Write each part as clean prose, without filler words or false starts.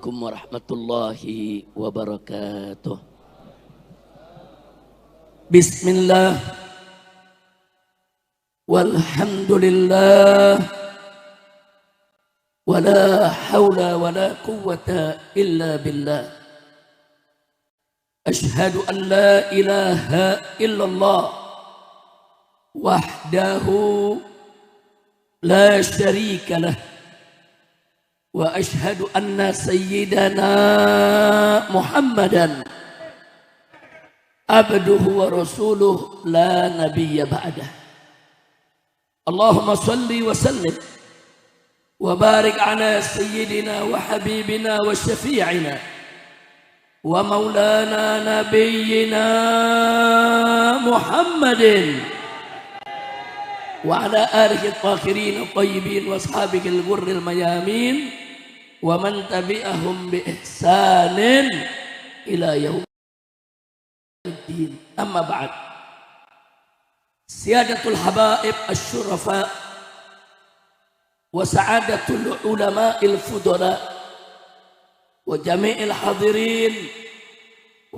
Assalamualaikum warahmatullahi wabarakatuh. Bismillah walhamdulillah wala hawla wala quwwata illa billah. Ashhadu an la ilaha illallah wahdahu la syarika lah. Wa ashhadu anna sayyidana Muhammadan abduhu wa rasuluh la nabiyya ba'dah. Allahumma salli wa sallim wa barik ala sayyidina wa habibina wa syafi'ina wa maulana nabiyyina Muhammadin wa ala alihi at-tahirin at-tayyibin wa ashabihi al-ghurril mayamin wa man tabi'ahum bi ihsanin ila yaumiddin. Amma ba'd. Siyadatul habaib asy-syurafa wa sa'adatul ulama'il fudala wa jami'il hadirin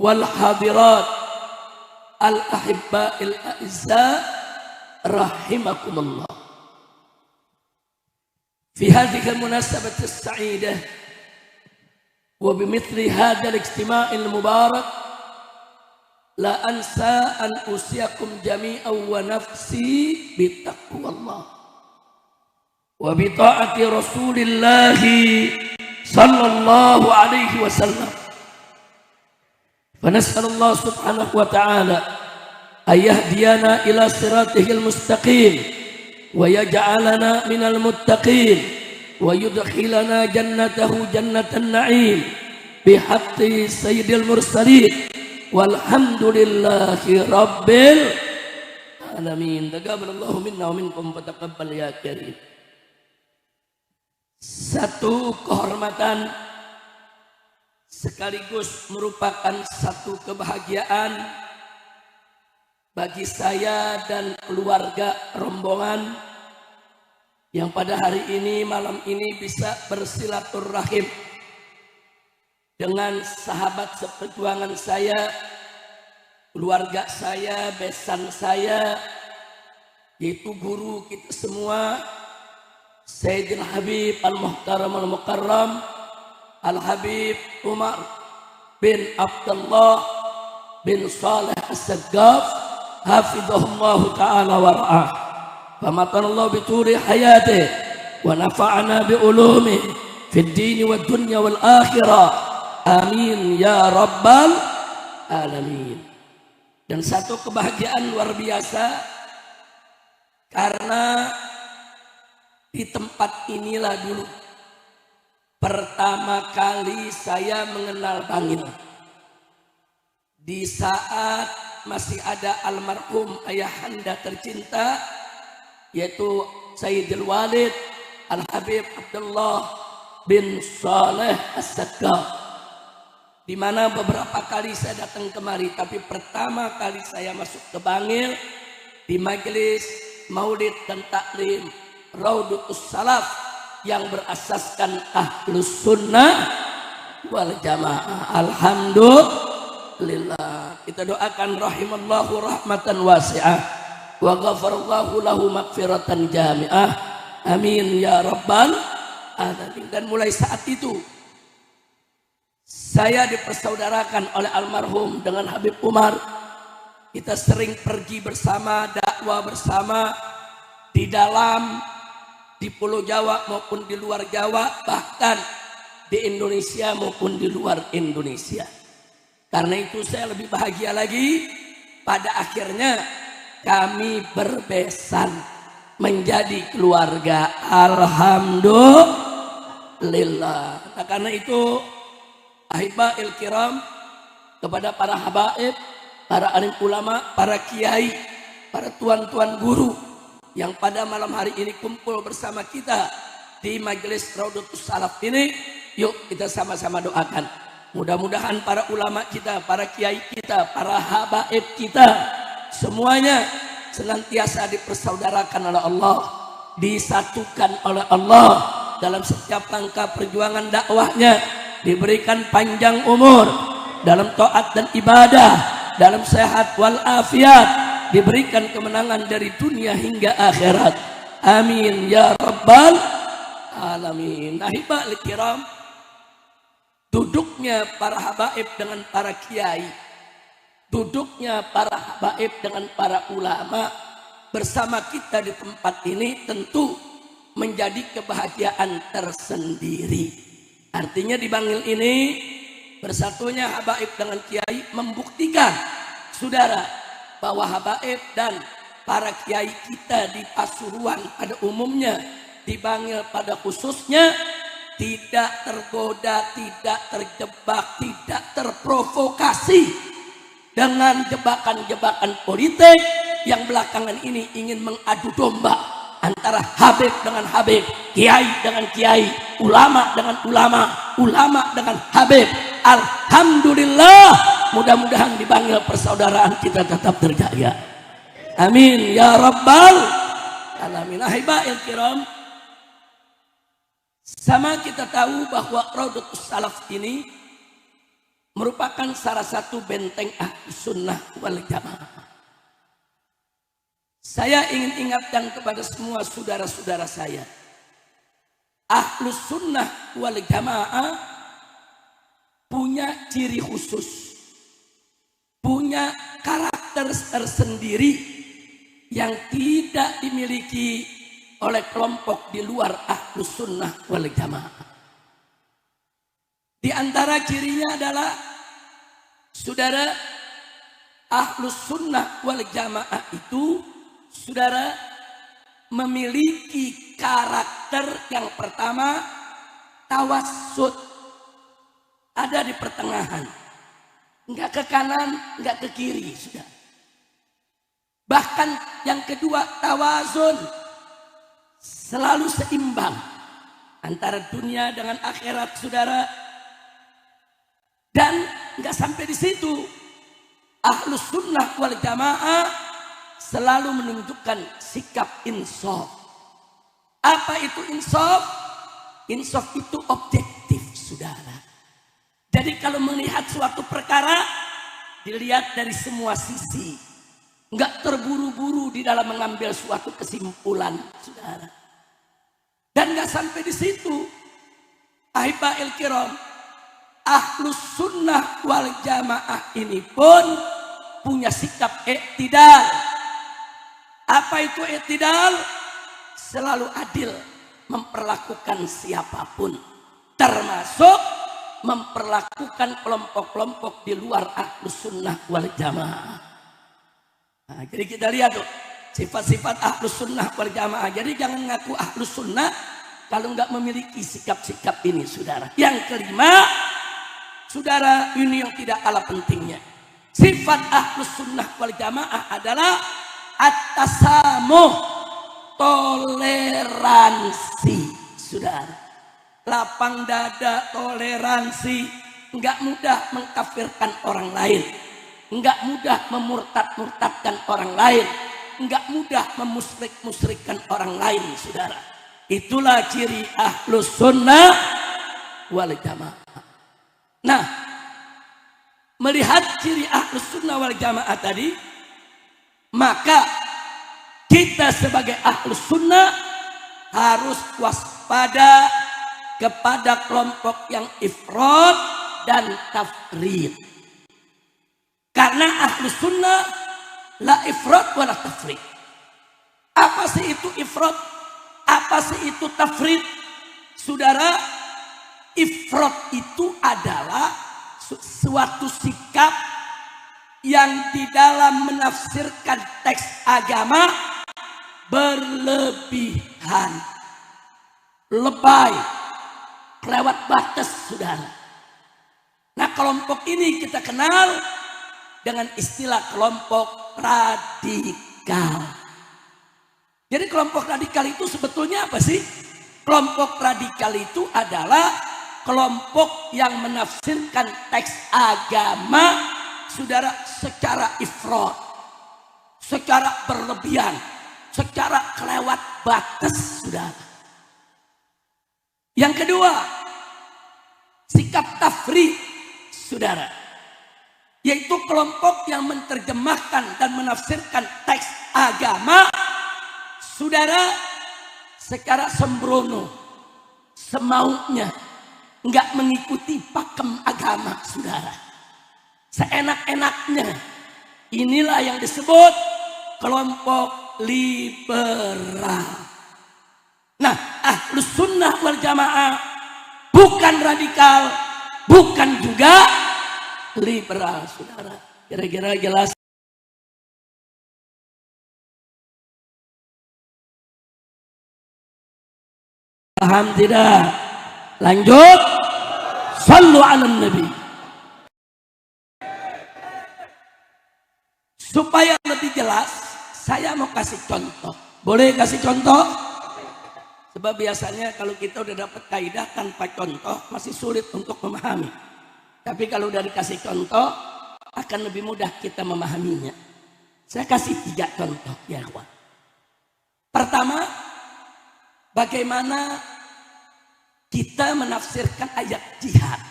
wal hadirat al-ahibba'il a'izza rahimakumullah. في هذه المناسبة السعيدة وبمثل هذا الاجتماع المبارك لا أنسى أن أوصيكم جميعا ونفسي بتقوى الله وبطاعة رسول الله صلى الله عليه وسلم. فنسأل الله سبحانه وتعالى أن يهدينا إلى صراطه المستقيم ويجعلنا من المتقين ويدخلنا جنته جنة النعيم بحق سيد المرسلين والحمد لله رب العالمين. تقبل الله منا ومنكم فتقبل يا كريم. Satu kehormatan sekaligus merupakan satu kebahagiaan bagi saya dan keluarga rombongan yang pada hari ini, malam ini bisa bersilaturahim dengan sahabat seperjuangan saya, keluarga saya, besan saya, yaitu guru kita semua, Sayyidil Habib Al-Muhtaram Al-Mukarram Al-Habib Umar bin Abdullah bin Saleh As-Saggaf hafidhahullahu ta'ala wa ra'ah. Famatanallahu bituri hayatih wa nafa'ana bi ulumih fid dini wad dunya wal akhirah. Amin ya rabbal alamin. Dan satu kebahagiaan luar biasa karena di tempat inilah dulu pertama kali saya mengenal Bangil. Di saat masih ada almarhum ayahanda tercinta yaitu Sayyidil Walid Al-Habib Abdullah bin Saleh As-Saggaf, di mana beberapa kali saya datang kemari, tapi pertama kali saya masuk ke Bangil di majelis maulid dan taklim Raudatus Salaf yang berasaskan Ahlus Sunnah wal Jamaah. Alhamdulillah. Kita doakan rahimallahu rahmatan wasi'ah wa ghafarallahu lahu maghfiratan jami'ah. Amin ya rabbal alamin. Dan mulai saat itu saya dipersaudarakan oleh almarhum dengan Habib Umar. Kita sering pergi bersama, dakwah bersama di dalam, di Pulau Jawa maupun di luar Jawa, bahkan di Indonesia maupun di luar Indonesia. Karena itu saya lebih bahagia lagi pada akhirnya kami berbesan menjadi keluarga. Alhamdulillah. Nah, karena itu ahibail kiram, kepada para habaib, para alim ulama, para kiai, para tuan-tuan guru yang pada malam hari ini kumpul bersama kita di majelis Raudatus Salaf ini, yuk kita sama-sama doakan. Mudah-mudahan para ulama kita, para kiai kita, para habaib kita, semuanya senantiasa dipersaudarakan oleh Allah, disatukan oleh Allah dalam setiap langkah perjuangan dakwahnya, diberikan panjang umur dalam taat dan ibadah, dalam sehat walafiat, diberikan kemenangan dari dunia hingga akhirat. Amin ya rabbal alamin. Ahibal kiram, duduknya para habaib dengan para kiai, duduknya para habaib dengan para ulama bersama kita di tempat ini tentu menjadi kebahagiaan tersendiri. Artinya di Bangil ini bersatunya habaib dengan kiai membuktikan, saudara, bahwa habaib dan para kiai kita di Pasuruan pada umumnya, di Bangil pada khususnya, tidak tergoda, tidak terjebak, tidak terprovokasi dengan jebakan-jebakan politik yang belakangan ini ingin mengadu domba antara habib dengan habib, kiai dengan kiai, ulama dengan ulama, ulama dengan habib. Alhamdulillah, mudah-mudahan di Bangil persaudaraan kita tetap terjaga. Amin ya rabbal alamin. Ahibail kiram, sama kita tahu bahwa Raudatus Salaf ini merupakan salah satu benteng Ahlus Sunnah wal Jamaah. Saya ingin ingatkan kepada semua saudara-saudara saya, Ahlus Sunnah wal Jamaah punya ciri khusus, punya karakter tersendiri yang tidak dimiliki oleh kelompok di luar Ahlus Sunnah wal Jamaah. Di antara cirinya adalah, saudara, Ahlus Sunnah wal Jamaah itu, saudara, memiliki karakter yang pertama, tawassut, ada di pertengahan, enggak ke kanan, enggak ke kiri, sudah. Bahkan yang kedua, tawazun, selalu seimbang antara dunia dengan akhirat, saudara. Dan enggak sampai di situ, Ahlus Sunnah wal Jamaah selalu menunjukkan sikap insaf. Apa itu insaf? Insaf itu objektif, saudara. Jadi kalau melihat suatu perkara, dilihat dari semua sisi, enggak terburu-buru di dalam mengambil suatu kesimpulan, saudara. Dan enggak sampai di situ, ahibail kiram, Ahlus Sunnah wal Jamaah ini pun punya sikap iktidal. Apa itu iktidal? Selalu adil memperlakukan siapapun, termasuk memperlakukan kelompok-kelompok di luar Ahlus Sunnah wal Jamaah. Nah, jadi kita lihat tuh sifat-sifat Ahlus Sunnah wal Jamaah. Jadi jangan ngaku Ahlus Sunnah kalau nggak memiliki sikap-sikap ini, saudara. Yang kelima, saudara, ini yang tidak kalah pentingnya. Sifat Ahlus Sunnah wal Jamaah adalah at-tasamuh, toleransi, saudara. Lapang dada, toleransi, enggak mudah mengkafirkan orang lain, enggak mudah memurtad-murtadkan orang lain, enggak mudah memusyrik-musyrikkan orang lain, saudara. Itulah ciri Ahlus Sunnah wal Jamaah. Nah, melihat ciri Ahlus Sunnah wal Jamaah tadi, maka kita sebagai Ahlus Sunnah harus waspada kepada kelompok yang ifrat dan tafrid. Karena Ahlus Sunnah la ifrat wa la tafrid. Apa sih itu ifrat? Apa sih itu tafrid? Saudara, ifrat itu adalah suatu sikap yang di dalam menafsirkan teks agama berlebihan, lebay, kelewat batas, saudara. Nah, kelompok ini kita kenal dengan istilah kelompok radikal. Jadi kelompok radikal itu sebetulnya apa sih? Kelompok radikal itu adalah kelompok yang menafsirkan teks agama, saudara, secara ifrat, secara berlebihan, secara kelewat batas, saudara. Yang kedua, sikap tafriq, saudara, yaitu kelompok yang menerjemahkan dan menafsirkan teks agama, saudara, secara sembrono, semaunya, nggak mengikuti pakem agama, saudara, seenak-enaknya. Inilah yang disebut kelompok liberal. Nah, Ahlus Sunnah wal Jamaah bukan radikal, bukan juga liberal, saudara. Kira-kira jelas? Paham tidak? Lanjut. Sallu ala Nabi. Supaya lebih jelas, saya mau kasih contoh. Boleh kasih contoh? Sebab biasanya kalau kita udah dapat kaidah tanpa contoh masih sulit untuk memahami. Tapi kalau udah dikasih contoh akan lebih mudah kita memahaminya. Saya kasih 3 contoh ya kawan. Pertama, bagaimana kita menafsirkan ayat jihad.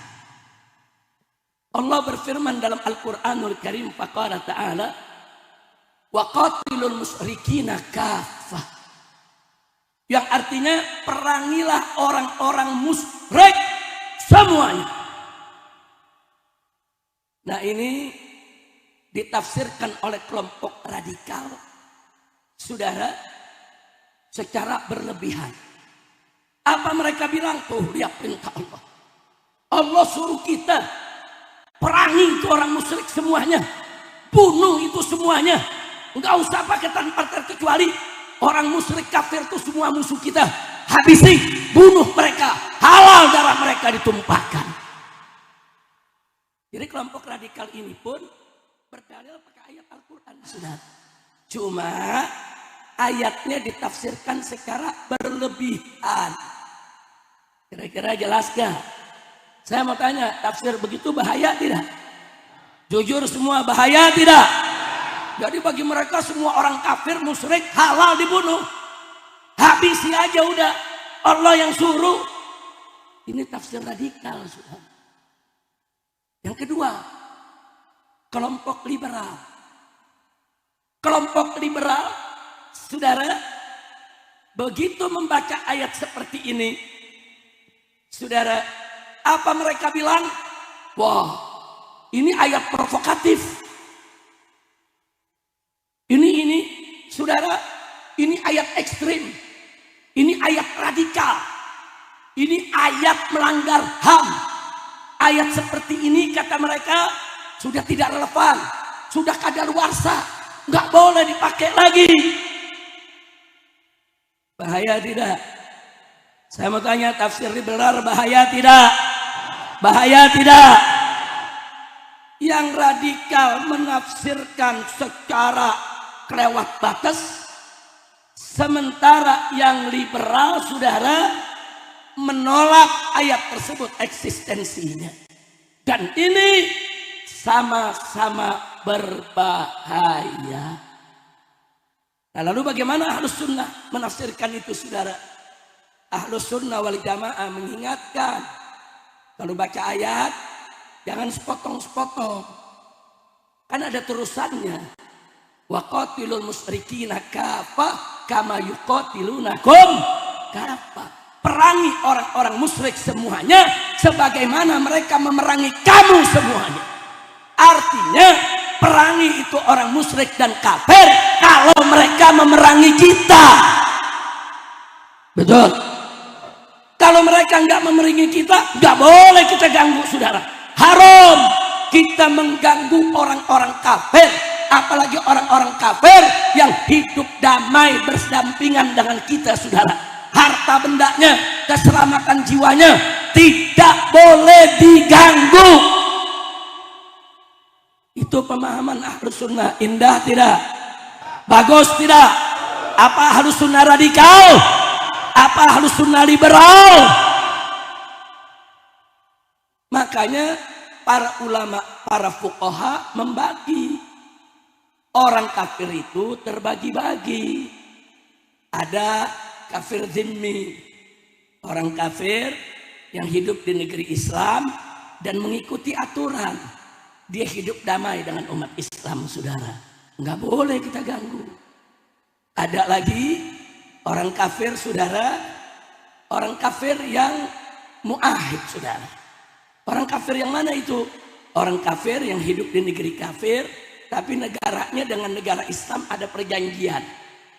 Allah berfirman dalam Al-Quranul Karim, faqala ta'ala, wa qatilul musyrikina kafah, yang artinya perangilah orang-orang musyrik semuanya. Nah, ini ditafsirkan oleh kelompok radikal, saudara, secara berlebihan. Apa mereka bilang? Tuh, lihat perintah Allah. Allah suruh kita perangi itu orang musyrik semuanya, bunuh itu semuanya. Enggak usah pakai tanpa terkecuali. Orang musyrik kafir itu semua musuh kita. Habisi, bunuh mereka, halal darah mereka ditumpahkan. Jadi kelompok radikal ini pun berdalil pakai ayat Al-Quran. Cuma ayatnya ditafsirkan secara berlebihan. Kira-kira jelas gak? Saya mau tanya, tafsir begitu bahaya tidak? Jujur semua, bahaya tidak? Jadi bagi mereka semua orang kafir musyrik halal dibunuh. Habisi aja udah. Allah yang suruh. Ini tafsir radikal, sudah. Yang kedua, kelompok liberal. Kelompok liberal, saudara, begitu membaca ayat seperti ini, saudara, apa mereka bilang? Wah, ini ayat provokatif. Ini, saudara, ini ayat ekstrim. Ini ayat radikal. Ini ayat melanggar HAM. Ayat seperti ini kata mereka sudah tidak relevan, sudah kadaluarsa, nggak boleh dipakai lagi. Bahaya tidak? Saya mau tanya, tafsir liberal bahaya tidak? Bahaya tidak? Yang radikal menafsirkan secara kelewat batas, sementara yang liberal, saudara, menolak ayat tersebut eksistensinya. Dan ini sama-sama berbahaya. Nah, lalu bagaimana Ahlus Sunnah menafsirkan itu, saudara? Ahlus Sunnah wal Jamaah mengingatkan, kalau baca ayat jangan sepotong-sepotong, kan ada terusannya. Wa qatilul musyrikina kafah kama yuqatilunakum kafah. Perangi orang-orang musyrik semuanya sebagaimana mereka memerangi kamu semuanya. Artinya perangi itu orang musyrik dan kafir kalau mereka memerangi kita. Betul. Kalau mereka nggak memerangi kita, nggak boleh kita ganggu, saudara. Haram kita mengganggu orang-orang kafir, apalagi orang-orang kafir yang hidup damai berdampingan dengan kita, saudara. Harta bendanya, keselamatan jiwanya tidak boleh diganggu. Itu pemahaman Ahlus Sunnah. Indah tidak? Bagus tidak? Apa Ahlus Sunnah radikal? Apa Ahlus Sunnah liberal? Makanya para ulama, para fuqaha membagi orang kafir itu terbagi-bagi. Ada kafir zimmi, orang kafir yang hidup di negeri Islam dan mengikuti aturan. Dia hidup damai dengan umat Islam, saudara. Nggak boleh kita ganggu. Ada lagi orang kafir, saudara. Orang kafir yang mu'ahid, saudara. Orang kafir yang mana itu? Orang kafir yang hidup di negeri kafir, tapi negaranya dengan negara Islam ada perjanjian.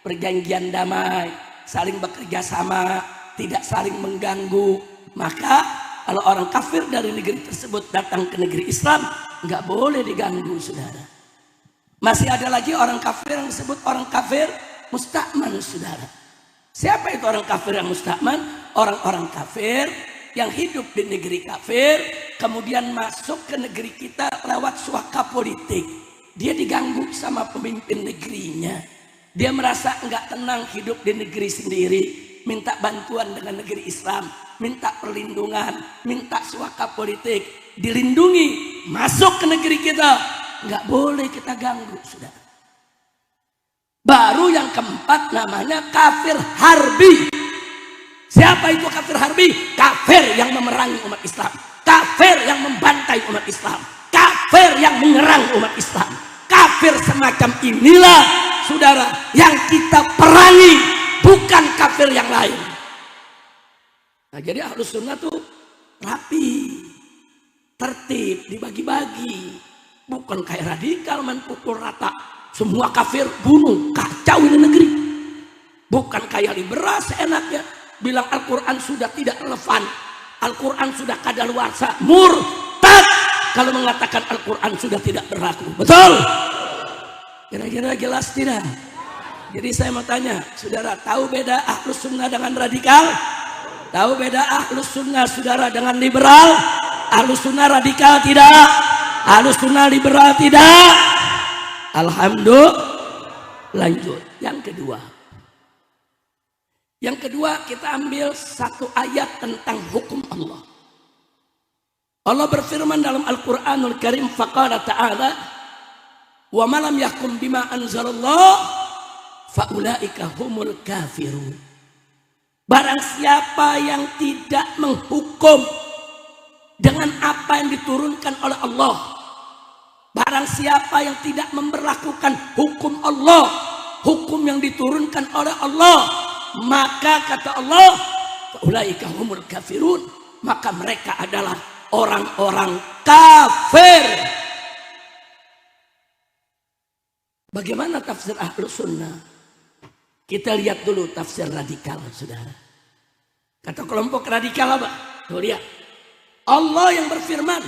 Perjanjian damai, saling bekerja sama, tidak saling mengganggu. Maka kalau orang kafir dari negeri tersebut datang ke negeri Islam, nggak boleh diganggu, saudara. Masih ada lagi orang kafir yang disebut orang kafir musta'man, saudara. Siapa itu orang kafir yang musta'man? Orang-orang kafir yang hidup di negeri kafir, kemudian masuk ke negeri kita lewat suaka politik. Dia diganggu sama pemimpin negerinya. Dia merasa nggak tenang hidup di negeri sendiri, minta bantuan dengan negeri Islam, minta perlindungan, minta suaka politik, dilindungi, masuk ke negeri kita, nggak boleh kita ganggu, saudara. Baru yang keempat namanya kafir harbi. Siapa itu kafir harbi? Kafir yang memerangi umat Islam, kafir yang membantai umat Islam, kafir yang menyerang umat Islam. Kafir semacam inilah, saudara, yang kita perangi, bukan kafir yang lain. Nah, jadi Ahlus Sunnah tuh rapi, tertib, dibagi-bagi, bukan kayak radikal main pukul rata, semua kafir bunuh, kacau ini negeri. Bukan kayak liberal seenaknya bilang Al-Quran sudah tidak relevan, Al-Quran sudah kadaluarsa, murtad kalau mengatakan Al-Quran sudah tidak berlaku. Betul? Kira-kira jelas tidak? Jadi saya mau tanya, saudara, tahu beda Ahlus Sunnah dengan radikal? Tahu beda Ahlus Sunnah, saudara, dengan liberal? Ahlus Sunnah radikal tidak? Ahlus Sunnah liberal tidak? Alhamdulillah. Lanjut, yang kedua. Yang kedua, kita ambil satu ayat tentang hukum Allah. Allah berfirman dalam Al-Quranul Karim, faqala ta'ala, wa malam yakum bima anzalallah faulaika humul kafirun. Barang siapa yang tidak menghukum dengan apa yang diturunkan oleh Allah, barang siapa yang tidak memberlakukan hukum Allah, hukum yang diturunkan oleh Allah, maka kata Allah, faulaika humul kafirun, maka mereka adalah orang-orang kafir. Bagaimana tafsir Ahlus Sunnah? Kita lihat dulu tafsir radikal, saudara. Kata kelompok radikal apa? Tuh lihat, Allah yang berfirman,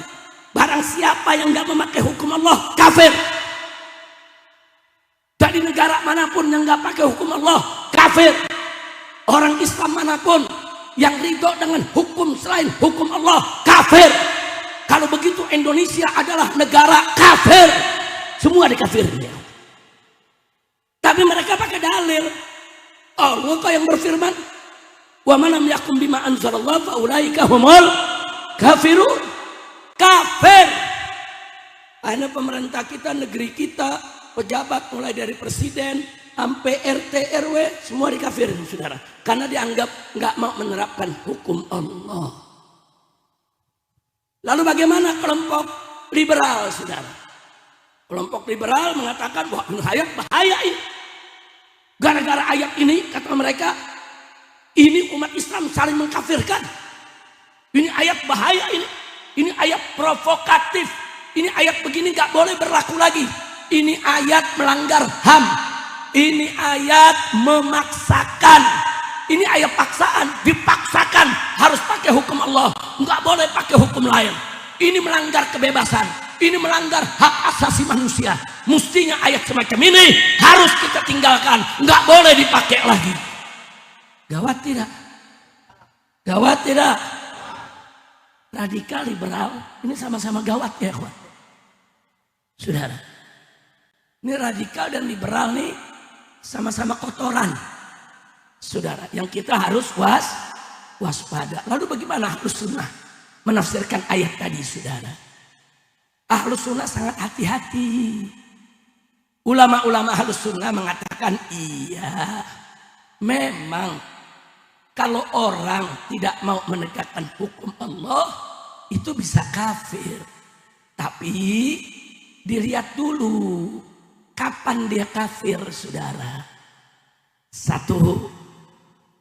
barang siapa yang nggak memakai hukum Allah, kafir. Dari negara manapun yang nggak pakai hukum Allah, kafir. Orang Islam manapun yang ridho dengan hukum selain hukum Allah, kafir. Kalau begitu Indonesia adalah negara kafir, semua dikafirnya. Tapi mereka pakai dalil. Allah kok yang berfirman, wa man lam yakum bima anzalallah faulaika humul kafirun. Kafir. Karena pemerintah kita, negeri kita, pejabat mulai dari presiden sampai RT RW semua dikafirin, saudara, karena dianggap nggak mau menerapkan hukum Allah. Lalu bagaimana kelompok liberal, saudara? Kelompok liberal mengatakan bahwa ini ayat bahaya ini. Gara-gara ayat ini, kata mereka, ini umat Islam saling mengkafirkan. Ini ayat bahaya ini. Ini ayat provokatif. Ini ayat begini nggak boleh berlaku lagi. Ini ayat melanggar HAM. Ini ayat memaksakan. Ini ayat paksaan, dipaksakan harus pakai hukum Allah, nggak boleh pakai hukum lain. Ini melanggar kebebasan, ini melanggar hak asasi manusia. Mestinya ayat semacam ini harus kita tinggalkan, nggak boleh dipakai lagi. Gawat tidak? Gawat tidak? Radikal liberal ini sama-sama gawat ya, kawan. Saudara, ini radikal dan liberal nih sama-sama kotoran, saudara, yang kita harus waspada. Lalu bagaimana Ahlus Sunnah menafsirkan ayat tadi, saudara? Ahlus Sunnah sangat hati-hati. Ulama-ulama Ahlus Sunnah mengatakan, iya, memang Kalau orang tidak mau menegakkan hukum Allah, itu bisa kafir. Tapi dilihat dulu kapan dia kafir, saudara. Satu,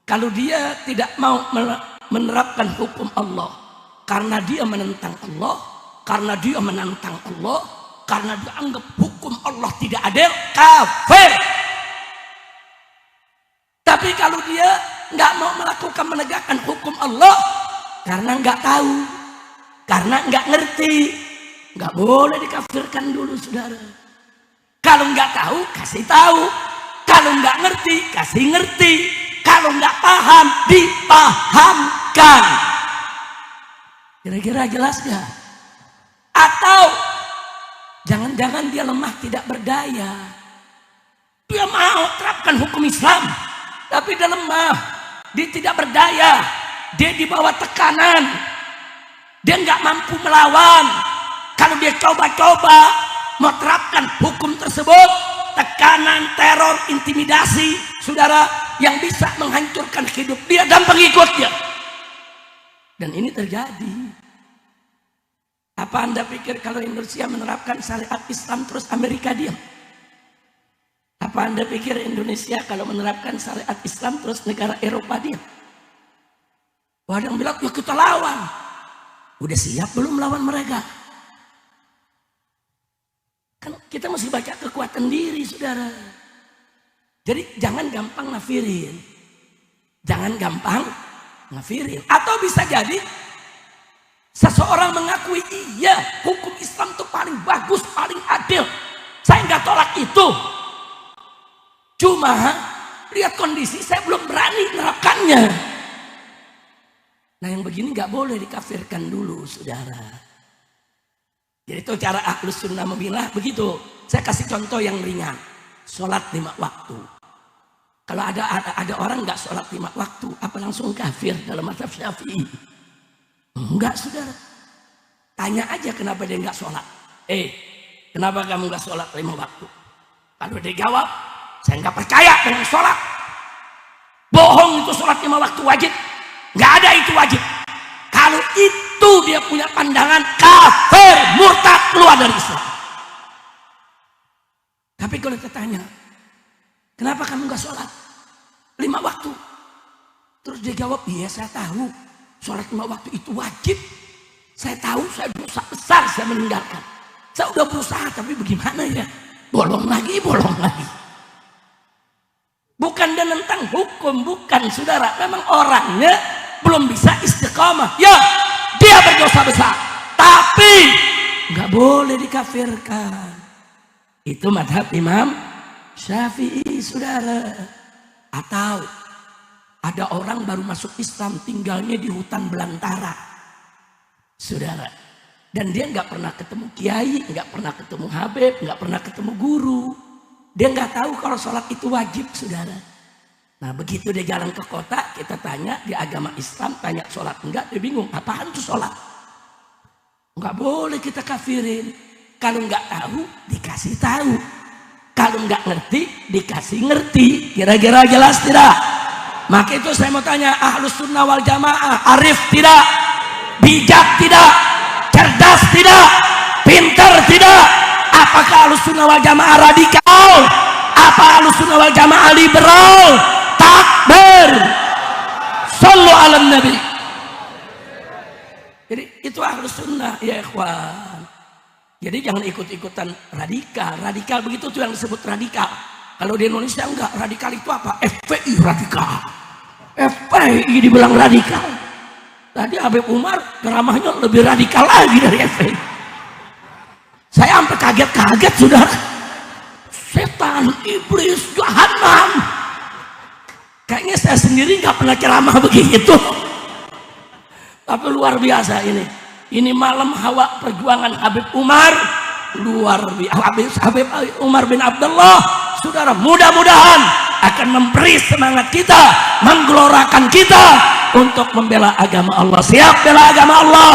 kalau dia tidak mau menerapkan hukum Allah karena dia menentang Allah, karena dia menantang Allah, karena dia anggap hukum Allah tidak adil, kafir. Tapi kalau dia nggak mau melakukan menegakkan hukum Allah karena nggak tahu, karena nggak ngerti, nggak boleh dikafirkan dulu, saudara. Kalau nggak tahu, kasih tahu. Kalau nggak ngerti, kasih ngerti. Kalau nggak paham, dipahamkan. Kira-kira jelas gak? Atau jangan-jangan dia lemah tidak berdaya. Dia mau terapkan hukum Islam, tapi dia lemah, dia tidak berdaya, dia di bawah tekanan, dia nggak mampu melawan. Kalau dia coba-coba mau terapkan hukum tersebut, tekanan, teror, intimidasi, saudara, yang bisa menghancurkan hidup dia dan pengikutnya. Dan ini terjadi. Apa Anda pikir kalau Indonesia menerapkan syariat Islam terus Amerika diam? Apa Anda pikir Indonesia kalau menerapkan syariat Islam terus negara Eropa diam? Ada yang bilang, ya kita lawan. Udah siap belum melawan mereka? Kan kita mesti baca kekuatan diri, saudara. Jadi jangan gampang nafirin. Jangan gampang nafirin. Atau bisa jadi seseorang mengakui, iya hukum Islam itu paling bagus, paling adil. Saya nggak tolak itu. Cuma lihat kondisi, saya belum berani menerapkannya. Nah yang begini nggak boleh dikafirkan dulu, saudara. Jadi itu cara Ahlus Sunnah memilah begitu. Saya kasih contoh yang ringan. Sholat 5 waktu. Kalau ada orang nggak sholat 5 waktu, apa langsung kafir dalam mazhab Syafi'i? Enggak, saudara. Tanya aja kenapa dia nggak sholat. Kenapa kamu nggak sholat 5 waktu? Kalau dia jawab, saya nggak percaya dengan sholat. Bohong itu sholat 5 waktu wajib. Nggak ada itu wajib. Kalau itu dia punya pandangan kafir, murtad, keluar dari Islam. Tapi kalau kita tanya, kenapa kamu nggak sholat 5 waktu? Terus dia jawab, iya saya tahu sholat 5 waktu itu wajib. Saya tahu, saya dosa besar, saya meninggalkan. Saya udah berusaha, tapi bagaimana ya? Bolong lagi. Bukan dia tentang hukum, bukan, saudara. Memang orangnya belum bisa istiqamah. Ya, dia berdosa besar, tapi nggak boleh dikafirkan. Itu madhab Imam Syafi'i, saudara. Atau ada orang baru masuk Islam, tinggalnya di hutan belantara, saudara. Dan dia nggak pernah ketemu kiai, nggak pernah ketemu habib, nggak pernah ketemu guru. Dia nggak tahu kalau sholat itu wajib, saudara. Nah begitu dia jalan ke kota, kita tanya di agama Islam, tanya sholat enggak, dia bingung, apaan tuh sholat? Nggak boleh kita kafirin. Kalau nggak tahu, dikasih tahu. Kalau nggak ngerti, dikasih ngerti. Kira-kira jelas tidak? Maka itu saya mau tanya, Ahlus Sunnah wal Jamaah arif tidak? Bijak tidak? Cerdas tidak? Pintar tidak? Apakah Ahlus Sunnah wal Jamaah radikal? Apa Ahlus Sunnah wal Jamaah liberal? Takbir, sallu ala nabi. Jadi itu Ahlus Sunnah, ya ikhwan. Jadi jangan ikut-ikutan radikal. Radikal begitu tuh yang disebut radikal. Kalau di Indonesia enggak, radikal itu apa? FPI radikal. FPI dibilang radikal. Tadi Habib Umar ceramahnya lebih radikal lagi dari FPI. Saya sampai kaget-kaget, saudara. Setan, iblis, jahanam. Kayaknya saya sendiri nggak pernah ceramah begitu. Tapi luar biasa ini. Ini malam hawa perjuangan Habib Umar. Luar biasa. Habib Umar bin Abdullah. Saudara, mudah-mudahan akan memberi semangat kita, menggelorakan kita untuk membela agama Allah. Siap bela agama Allah.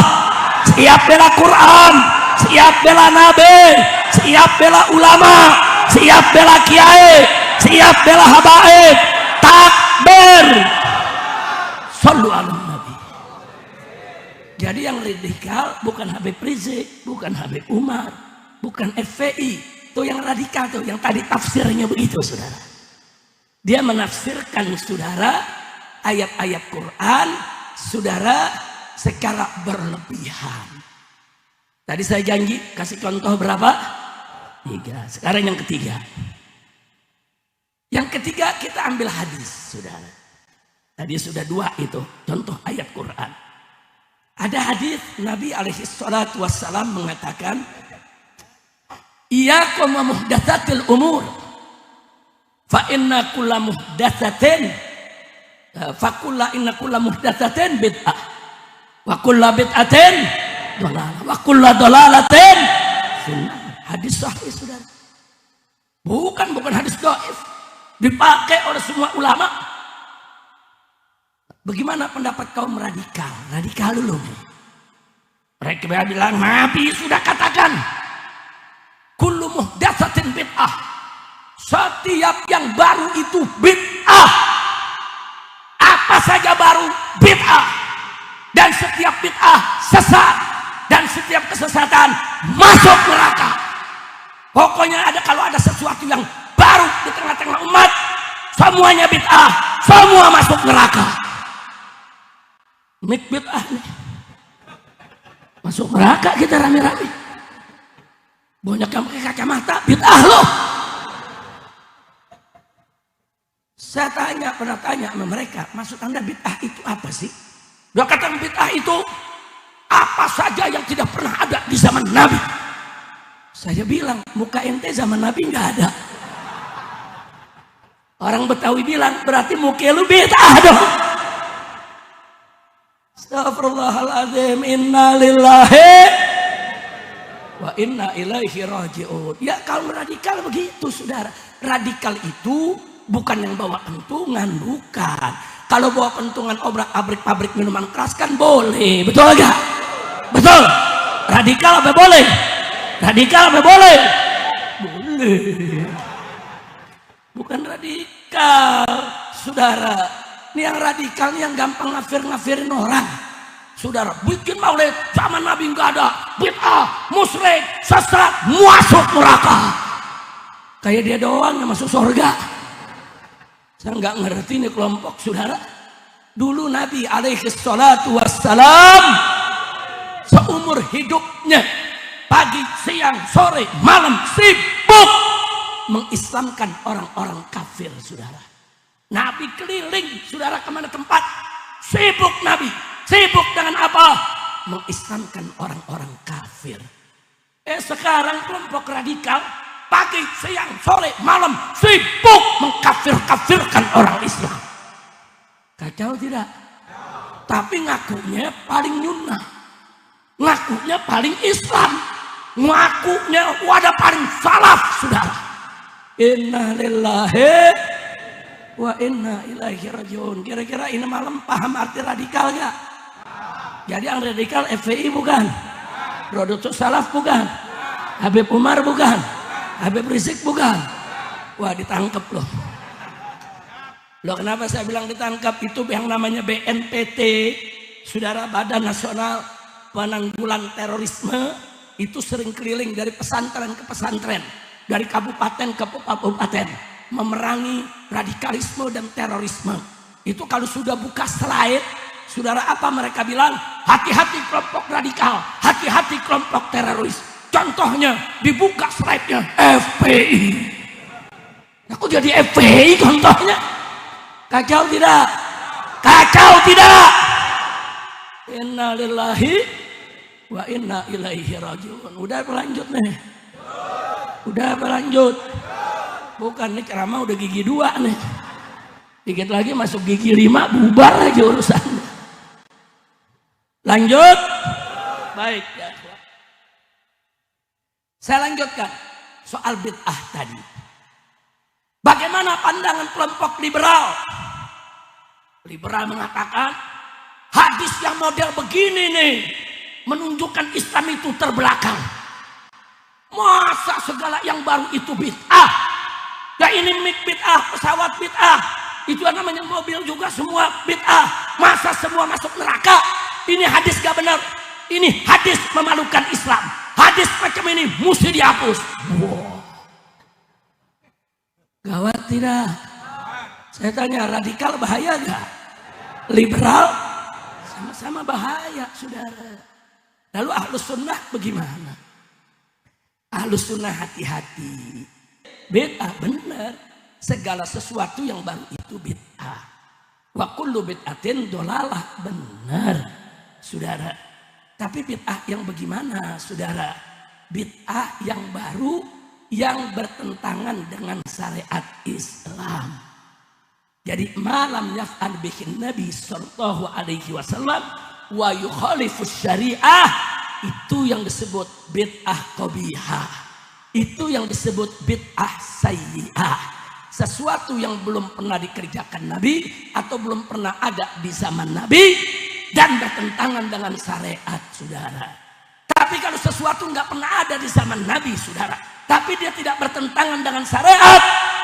Siap bela Quran. Siap bela Nabi. Siap bela ulama. Siap bela kiai. Siap bela habaib. Takbir, Shallu ala Nabi. Jadi yang radikal bukan Habib Rizik, bukan Habib Umar, bukan FPI. Itu yang radikal tuh, yang tadi tafsirnya begitu, saudara. Dia menafsirkan, saudara, ayat-ayat Quran, saudara, secara berlebihan. Tadi saya janji kasih contoh berapa? 3. Sekarang yang ketiga. Yang ketiga kita ambil hadis, saudara. Tadi sudah 2 itu contoh ayat Quran. Ada hadis Nabi alaihi salatu wassalam mengatakan, iyyakum wa muhdatsatil umur fa inna kulla muhdatsatin inna kulla muhdatsatin bid'ah wa kulla bid'atin dhalalah wa kulla dhalalatin finnar. Hadis sahih, saudara. Bukan hadis dhaif. Dipakai oleh semua ulama. Bagaimana pendapat kaum radikal? Radikal dulu. Mereka bilang, Nabi sudah katakan, kullu muhdatsatin bid'ah. Setiap yang baru itu bid'ah. Apa saja baru bid'ah. Dan setiap bid'ah sesat. Dan setiap kesesatan masuk neraka. Pokoknya kalau ada sesuatu yang baru di tengah-tengah umat, semuanya bid'ah, semua masuk neraka. Bid'ah nih. Masuk neraka kita rame-rame. Banyak yang pakai kacamata, bid'ah loh. Saya pernah tanya sama mereka, maksud Anda bid'ah itu apa sih? Dia kata bid'ah itu apa saja yang tidak pernah ada di zaman Nabi. Saya bilang, muka ente zaman Nabi nggak ada. Orang Betawi bilang, berarti muka lu bid'ah dong. Astagfirullahaladzim, inna lillahi wa inna ilaihi raji'un. Ya kalau radikal begitu, saudara. Radikal itu bukan yang bawa pentungan, bukan. Kalau bawa pentungan obrak-abrik pabrik minuman keras kan boleh, betul gak? Betul. Radikal apa boleh? Radikal apa boleh? Boleh. Bukan radikal, saudara. Ini yang radikal, ini yang gampang ngafirin orang. Saudara, bikin maulid zaman Nabi nggak ada, bid'ah, musyrik, sesat, masuk neraka. Kayak dia doang yang masuk surga. Saya nggak ngerti nih kelompok, saudara. Dulu Nabi alaihi salatu wassalam seumur hidupnya, pagi, siang, sore, malam sibuk mengislamkan orang-orang kafir, saudara. Nabi keliling, saudara, kemana tempat sibuk Nabi. Sibuk dengan apa? Mengislamkan orang-orang kafir. Sekarang kelompok radikal pagi, siang, sore, malam sibuk mengkafir-kafirkan orang Islam. Kacau tidak? Tapi ngakunya paling nyunnah, ngakunya paling Islam, ngakunya wadah paling salaf, saudara. Inna lillahi wa inna ilaihi rajiun. Kira-kira ini malam paham arti radikal gak? Jadi yang radikal FPI bukan, Rodotuk Salaf bukan, Habib Umar bukan, Habib Rizik bukan. Wah, ditangkap loh. Loh, kenapa saya bilang ditangkap? Itu yang namanya BNPT, saudara, Badan Nasional Penanggulangan Terorisme. Itu sering keliling dari pesantren ke pesantren, dari kabupaten ke kabupaten, memerangi radikalisme dan terorisme. Itu kalau sudah buka slide, saudara, apa mereka bilang? Hati-hati kelompok radikal, hati-hati kelompok teroris. Contohnya dibuka slide-nya FPI. Aku jadi FPI contohnya. Kacau tidak? Kacau tidak? Inna lillahi wa inna ilaihi rajiun. Udah berlanjut nih. Udah berlanjut. Bukan nih ceramah udah gigi 2 nih. Dikit lagi masuk gigi 5, bubar aja urusannya. Lanjut. Baik ya. Saya lanjutkan soal bid'ah tadi. Bagaimana pandangan kelompok liberal? Liberal mengatakan hadis yang model begini nih menunjukkan Islam itu terbelakang. Masa segala yang baru itu bid'ah? Ya ini mic bid'ah, pesawat bid'ah, Itu namanya mobil juga semua bid'ah. Masa semua masuk neraka? Ini hadis gak benar. Ini hadis memalukan Islam. Hadis macam ini mesti dihapus. Wow. Gawat tidak? Saya tanya, radikal bahaya gak? Liberal? Sama-sama bahaya, saudara. Lalu ahlus sunnah bagaimana? Ahlus sunnah hati-hati. Bid'ah benar. Segala sesuatu yang baru itu bid'ah. Wa kullu bid'atin dolalah, benar, saudara. Tapi bid'ah yang bagaimana, saudara? Bid'ah yang baru yang bertentangan dengan syariat Islam. Jadi malam yaf'al bihin Nabi sallallahu alaihi wasallam wa yukhalifus syariah, itu yang disebut bid'ah qabihah. Itu yang disebut bid'ah sayyi'ah. Sesuatu yang belum pernah dikerjakan Nabi atau belum pernah ada di zaman Nabi dan bertentangan dengan syariat, saudara. Tapi kalau sesuatu nggak pernah ada di zaman Nabi, saudara, tapi dia tidak bertentangan dengan syariat,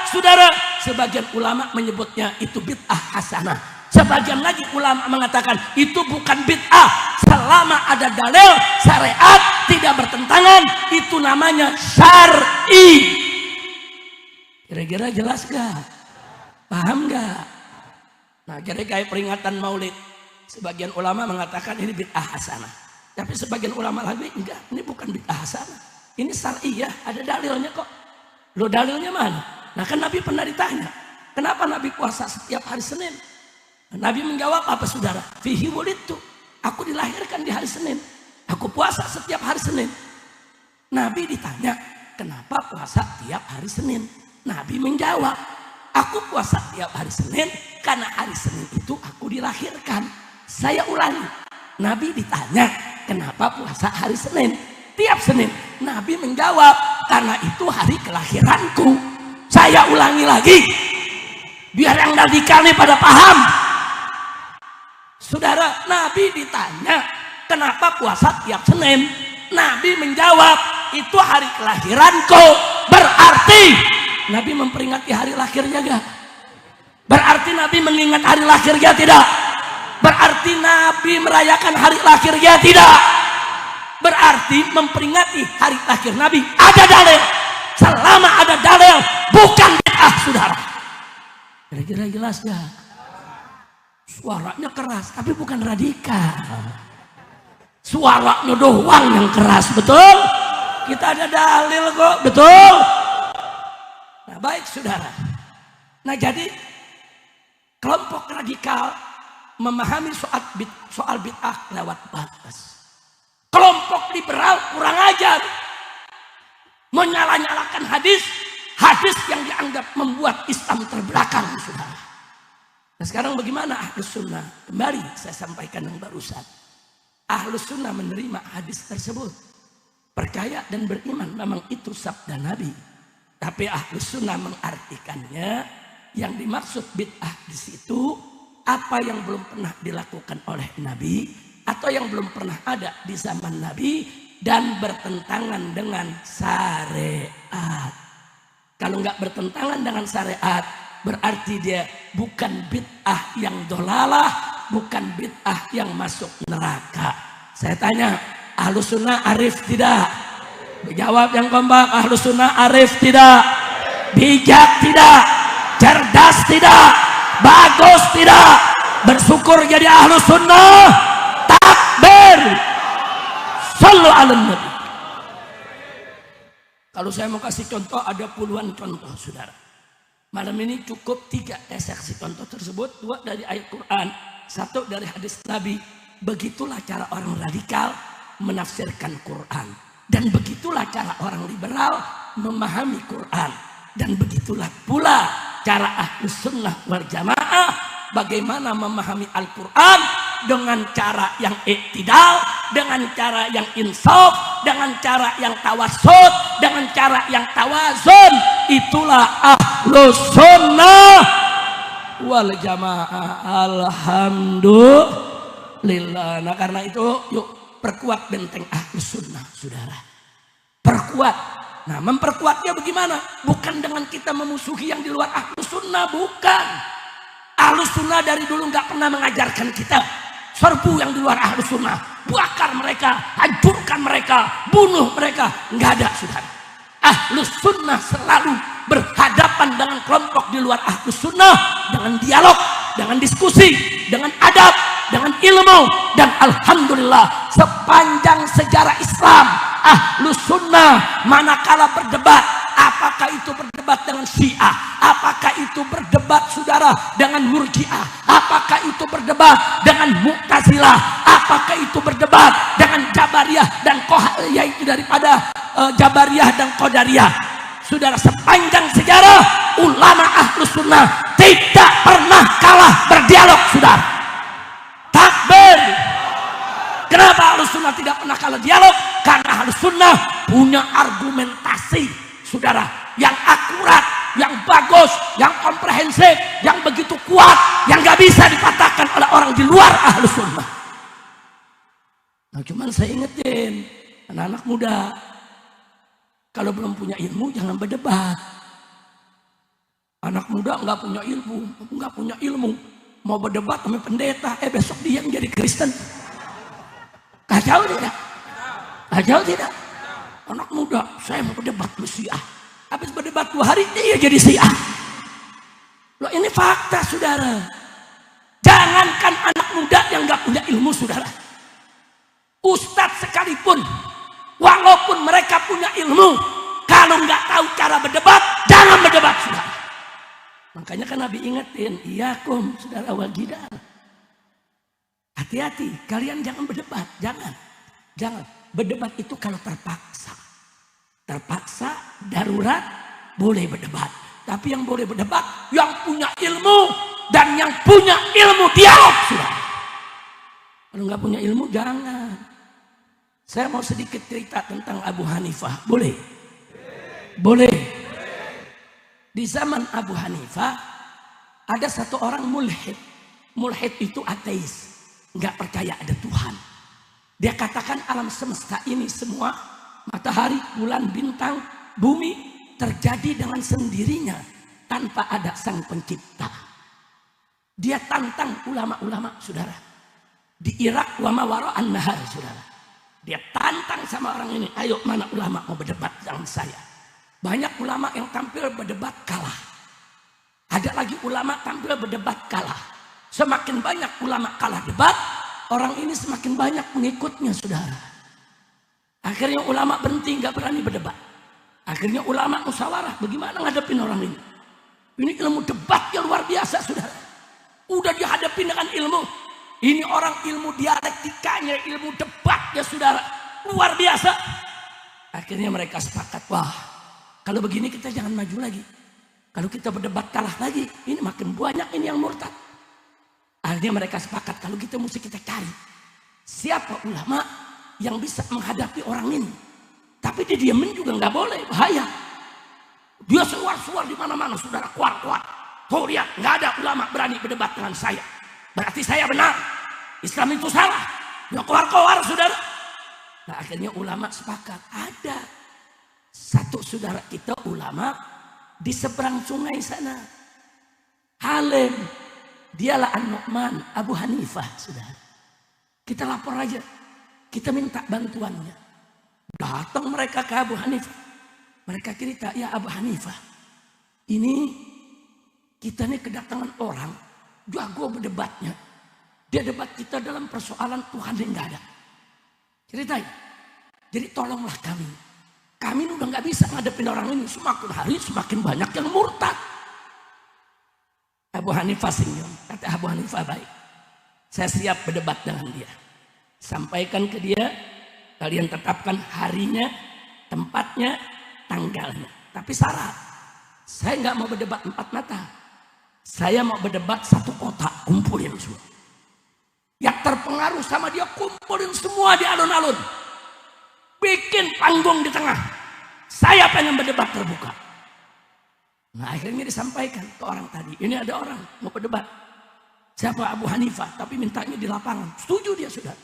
saudara, sebagian ulama menyebutnya itu bid'ah hasanah. Sebagian lagi ulama mengatakan itu bukan bid'ah selama ada dalil syariat tidak bertentangan, itu namanya syar'i. Kira-kira jelas gak? Paham gak? Nah, jadi kayak peringatan maulid, sebagian ulama mengatakan ini bid'ah hasanah. Tapi sebagian ulama lagi enggak, ini bukan bid'ah hasanah. Ini syar'i ya, ada dalilnya kok. Lo dalilnya mana? Nah kan Nabi pernah ditanya, kenapa Nabi puasa setiap hari Senin? Nabi menjawab apa, saudara? Fihi wulidtu. Aku dilahirkan di hari Senin. Aku puasa setiap hari Senin. Nabi ditanya, kenapa puasa tiap hari Senin? Nabi menjawab, aku puasa tiap hari Senin karena hari Senin itu aku dilahirkan. Saya ulangi, Nabi ditanya, kenapa puasa hari Senin? Tiap Senin. Nabi menjawab, karena itu hari kelahiranku. Saya ulangi lagi, biar yang radikal nih pada paham. Saudara, Nabi ditanya, kenapa puasa tiap Senin? Nabi menjawab, itu hari kelahiranku. Berarti Nabi memperingati hari lahirnya gak? Berarti Nabi mengingat hari lahirnya tidak? Berarti Nabi merayakan hari lahirnya tidak? Berarti memperingati hari lahir Nabi ada dalil. Selama ada dalil bukan bid'ah, saudara. Kira-kira jelas gak? Suaranya keras tapi bukan radikal. Suaranya doang yang keras, betul? Kita ada dalil kok, betul? Nah, baik saudara. Nah, jadi kelompok radikal memahami soal bid'ah lewat batas. Kelompok liberal kurang ajar, menyala-nyalakan hadis yang dianggap membuat Islam terbelakang, saudara. Nah, sekarang bagaimana Ahlus Sunnah? Kembali saya sampaikan yang barusan. Ahlus Sunnah menerima hadis tersebut, percaya dan beriman memang itu sabda Nabi. Tapi Ahlus Sunnah mengartikannya, yang dimaksud bid'ah di situ apa yang belum pernah dilakukan oleh Nabi atau yang belum pernah ada di zaman Nabi dan bertentangan dengan syariat. Kalau nggak bertentangan dengan syariat, berarti dia bukan bid'ah yang dolalah, bukan bid'ah yang masuk neraka. Saya tanya, Ahlus Sunnah arif tidak? Jawab yang kompak, Ahlus Sunnah arif tidak? Bijak tidak? Cerdas tidak? Bagus tidak? Bersyukur jadi Ahlus Sunnah? Takbir! Sallu ala Nabi. Kalau saya mau kasih contoh, ada puluhan contoh, saudara. Malam ini cukup 3 seksi contoh tersebut, 2 dari ayat Quran, 1 dari hadis Nabi. Begitulah cara orang radikal menafsirkan Quran. Dan begitulah cara orang liberal memahami Quran. Dan begitulah pula cara Ahlus Sunnah wal Jamaah bagaimana memahami Al-Quran dengan cara yang iktidal, dengan cara yang insaf, dengan cara yang tawassut, dengan cara yang tawazun. Itulah Ahlus Sunnah wal Jamaah. Alhamdulillah. Nah, karena itu yuk perkuat benteng Ahlus Sunnah, saudara. Perkuat. Nah, memperkuatnya bagaimana? Bukan dengan kita memusuhi yang di luar Ahlus Sunnah, bukan. Ahlus sunnah dari dulu nggak pernah mengajarkan kita serbu yang di luar ahlus sunnah, bakar mereka, hancurkan mereka, bunuh mereka, nggak ada, saudara. Ahlus sunnah selalu berhadapan dengan kelompok di luar ahlus sunnah dengan dialog, dengan diskusi, dengan adab, dengan ilmu. Dan alhamdulillah sepanjang sejarah Islam, ahlus sunnah manakala berdebat, apakah itu berdebat dengan Syiah, apakah itu berdebat saudara dengan Murji'ah, apakah itu berdebat dengan Mu'tazilah, apakah itu berdebat dengan Jabariyah dan yaitu daripada Jabariyah dan Qadariyah, saudara, sepanjang sejarah ulama ahlus sunnah tidak pernah kalah berdialog, saudara. Takbir. Kenapa ahlus sunnah tidak pernah kalah dialog? Karena ahlus sunnah punya argumentasi, saudara, yang akurat, yang bagus, yang komprehensif, yang begitu kuat, yang gak bisa dipatahkan oleh orang di luar ahlus sunnah. Nah, cuman saya ingetin anak-anak muda, kalau belum punya ilmu jangan berdebat. Anak muda nggak punya ilmu, mau berdebat sama pendeta, besok dia yang jadi Kristen. Kacau tidak? Kacau tidak? Anak muda, saya mau berdebat sama Syiah. Habis berdebat 2 hari dia jadi Syiah. Loh, ini fakta, saudara. Jangankan anak muda yang nggak punya ilmu, saudara. Ustadz sekalipun, walaupun mereka punya ilmu, kalau nggak tahu cara berdebat, jangan berdebat, saudara. Makanya kan Nabi ingetin, iyakum saudara wajidal. Hati-hati, kalian jangan berdebat, jangan. Berdebat itu kalau terpaksa, darurat, boleh berdebat. Tapi yang boleh berdebat, yang punya ilmu dan yang punya ilmu dialog, saudara. Kalau nggak punya ilmu, jangan. Saya mau sedikit cerita tentang Abu Hanifah, boleh? Boleh. Di zaman Abu Hanifah ada satu orang mulhid. Mulhid itu ateis, nggak percaya ada Tuhan. Dia katakan alam semesta ini semua, matahari, bulan, bintang, bumi terjadi dengan sendirinya tanpa ada sang pencipta. Dia tantang ulama-ulama, saudara. Di Irak wa ma wara'an nahar, saudara. Dia tantang sama orang ini, ayo mana ulama mau berdebat dengan saya. Banyak ulama yang tampil berdebat kalah. Ada lagi ulama tampil berdebat kalah. Semakin banyak ulama kalah debat, orang ini semakin banyak pengikutnya, saudara. Akhirnya ulama berhenti, nggak berani berdebat. Akhirnya ulama musyawarah, bagaimana ngadepin orang ini? Ini ilmu debat yang luar biasa, saudara. Udah dihadapi dengan ilmu. Ini orang ilmu dialektikanya, ilmu debatnya, saudara, luar biasa. Akhirnya mereka sepakat, wah, kalau begini kita jangan maju lagi. Kalau kita berdebat kalah lagi, ini makin banyak ini yang murtad. Akhirnya mereka sepakat, kalau kita mesti kita cari siapa ulama yang bisa menghadapi orang ini. Tapi dia diemin juga nggak boleh, bahaya. Dia suar-suar di mana-mana, saudara, kuat-kuat. Tuh lihat, nggak ada ulama berani berdebat dengan saya. Berarti saya benar, Islam itu salah. Dia keluar-keluar, saudara. Nah, akhirnya ulama sepakat, ada satu saudara kita ulama di seberang sungai sana, alim, dialah An-Nu'man Abu Hanifah, saudara. Kita lapor aja, kita minta bantuannya. Datang mereka ke Abu Hanifah. Mereka cerita, ya Abu Hanifah, ini kita nih kedatangan orang jago berdebatnya. Dia debat kita dalam persoalan Tuhan yang nggak ada. Ceritain. Jadi tolonglah kami. Kami udah nggak bisa ngadepin orang ini. Semakin hari semakin banyak yang murtad. Abu Hanifah senyum. Kata Abu Hanifah, baik, saya siap berdebat dengan dia. Sampaikan ke dia, kalian tetapkan harinya, tempatnya, tanggalnya. Tapi syarat, saya nggak mau berdebat 4 mata. Saya mau berdebat 1 kota, kumpulin semua. Yang terpengaruh sama dia kumpulin semua di alun-alun. Bikin panggung di tengah. Saya pengen berdebat terbuka. Nah, akhirnya disampaikan ke orang tadi. Ini ada orang mau berdebat. Siapa? Abu Hanifah. Tapi mintanya di lapangan. Setuju dia, sudah.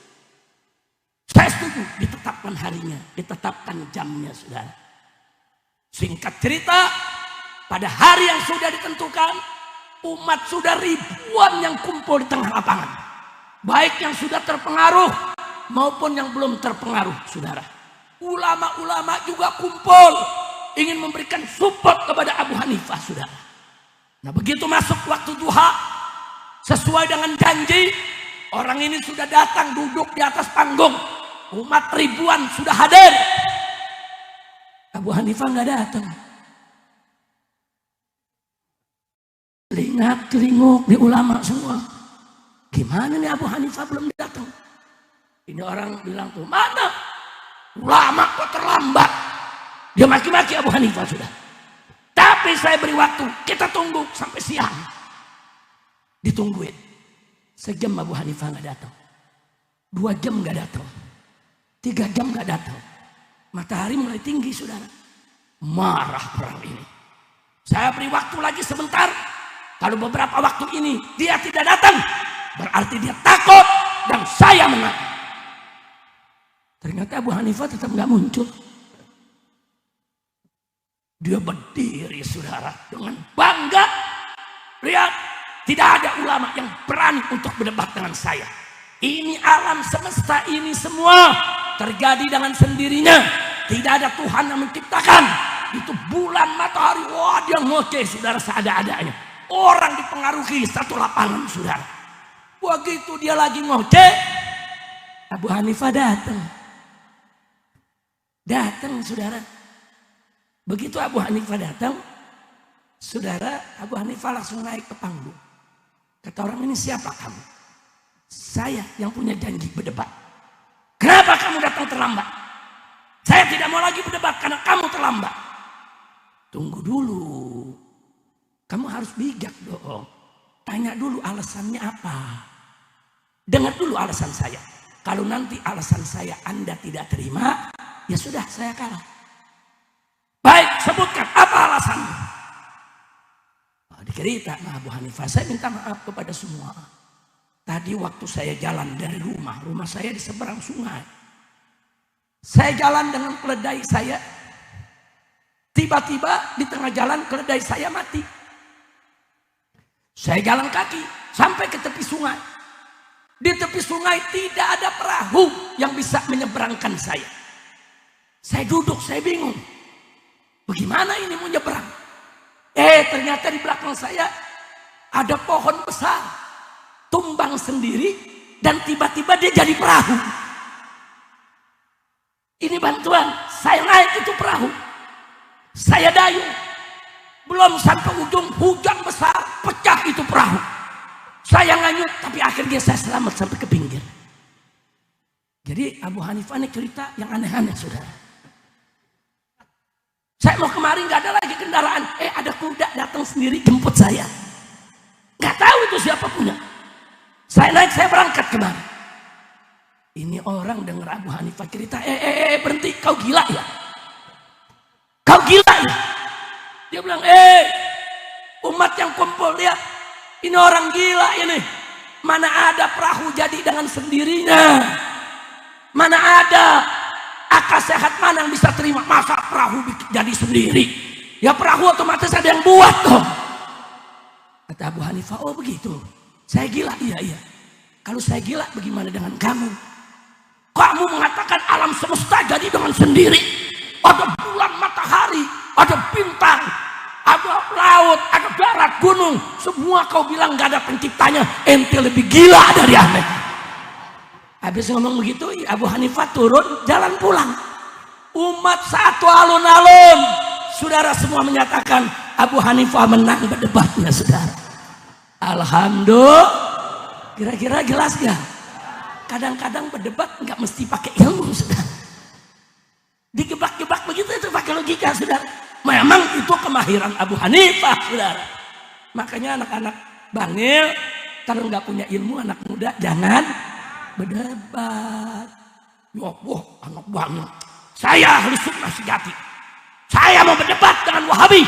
Saya setuju. Ditetapkan harinya. Ditetapkan jamnya, saudara. Singkat cerita, pada hari yang sudah ditentukan, umat sudah ribuan yang kumpul di tengah lapangan. Baik yang sudah terpengaruh maupun yang belum terpengaruh, saudara. Ulama-ulama juga kumpul ingin memberikan support kepada Abu Hanifah, saudara. Nah, begitu masuk waktu duha, sesuai dengan janji, orang ini sudah datang duduk di atas panggung. Umat ribuan sudah hadir. Abu Hanifah nggak datang. Telingak-telinguk di ulama semua. Gimana nih Abu Hanifah belum datang? Ini orang bilang tuh, mana? Ulama kok terlambat. Dia maki-maki Abu Hanifah sudah. Tapi saya beri waktu, kita tunggu sampai siang. Ditungguin. Sejam Abu Hanifah nggak datang. 2 jam nggak datang. 3 jam nggak datang. Matahari mulai tinggi, saudara. Marah orang ini. Saya beri waktu lagi sebentar. Kalau beberapa waktu ini dia tidak datang, berarti dia takut dan saya menang. Ternyata Abu Hanifah tetap nggak muncul. Dia berdiri, saudara, dengan bangga. Lihat, tidak ada ulama yang berani untuk berdebat dengan saya. Ini alam semesta ini semua terjadi dengan sendirinya. Tidak ada Tuhan yang menciptakan. Itu bulan, matahari, wah dia ngoceh, saudara, seada-adanya. Orang dipengaruhi satu lapangan, saudara. Begitu dia lagi ngoceh, Abu Hanifah datang. Datang, saudara. Begitu Abu Hanifah datang, saudara, Abu Hanifah langsung naik ke panggung. Kata orang ini, siapa kamu? Saya yang punya janji berdebat. Kenapa kamu datang terlambat? Saya tidak mau lagi berdebat karena kamu terlambat. Tunggu dulu. Kamu harus bijak dong. Tanya dulu alasannya apa. Dengar dulu alasan saya. Kalau nanti alasan saya Anda tidak terima, ya sudah, saya kalah. Baik, sebutkan apa alasannya. Dicerita, Abu Hanifah, saya minta maaf kepada semua. Tadi waktu saya jalan dari rumah saya di seberang sungai. Saya jalan dengan keledai saya. Tiba-tiba di tengah jalan keledai saya mati. Saya jalan kaki sampai ke tepi sungai. Di tepi sungai tidak ada perahu yang bisa menyeberangkan saya. Saya duduk, saya bingung. Bagaimana ini mau nyeberang? Ternyata di belakang saya ada pohon besar. Tumbang sendiri dan tiba-tiba dia jadi perahu. Ini bantuan, saya naik itu perahu. Saya dayung. Belum sampai ujung, hujan besar, pecah itu perahu. Saya nganyut, tapi akhirnya saya selamat sampai ke pinggir. Jadi Abu Hanifah ini cerita yang aneh-aneh, saudara. Saya mau kemarin gak ada lagi kendaraan. Ada kuda datang sendiri jemput saya. Gak tahu itu siapa punya. Saya naik, saya berangkat kemana? Ini orang dengar Abu Hanifah cerita, berhenti, kau gila ya? Kau gila ya? Dia bilang, umat yang kumpul, lihat, ini orang gila ini. Mana ada perahu jadi dengan sendirinya? Mana ada akal sehat mana yang bisa terima masa perahu jadi sendiri? Ya perahu otomatis ada yang buat dong. Kata Abu Hanifah, oh begitu. Saya gila, iya. Kalau saya gila, bagaimana dengan kamu? Kamu mengatakan alam semesta jadi dengan sendiri. Ada bulan, matahari, ada bintang, ada laut, ada darat, gunung. Semua kau bilang gak ada penciptanya. Ente lebih gila dari aneh. Habis ngomong begitu, Abu Hanifah turun, jalan pulang. Umat satu alun-alun. Saudara semua menyatakan Abu Hanifah menang berdebatnya, saudara. Alhamdulillah. Kira-kira jelas gak? Kadang-kadang berdebat nggak mesti pakai ilmu, saudara. Digebak-gebak begitu itu pakai logika, saudara. Memang itu kemahiran Abu Hanifah, saudara. Makanya anak-anak bangil, kalau nggak punya ilmu, anak muda jangan berdebat. Wah, anak bangil. Saya ahli sunnah sejati. Saya mau berdebat dengan Wahabi.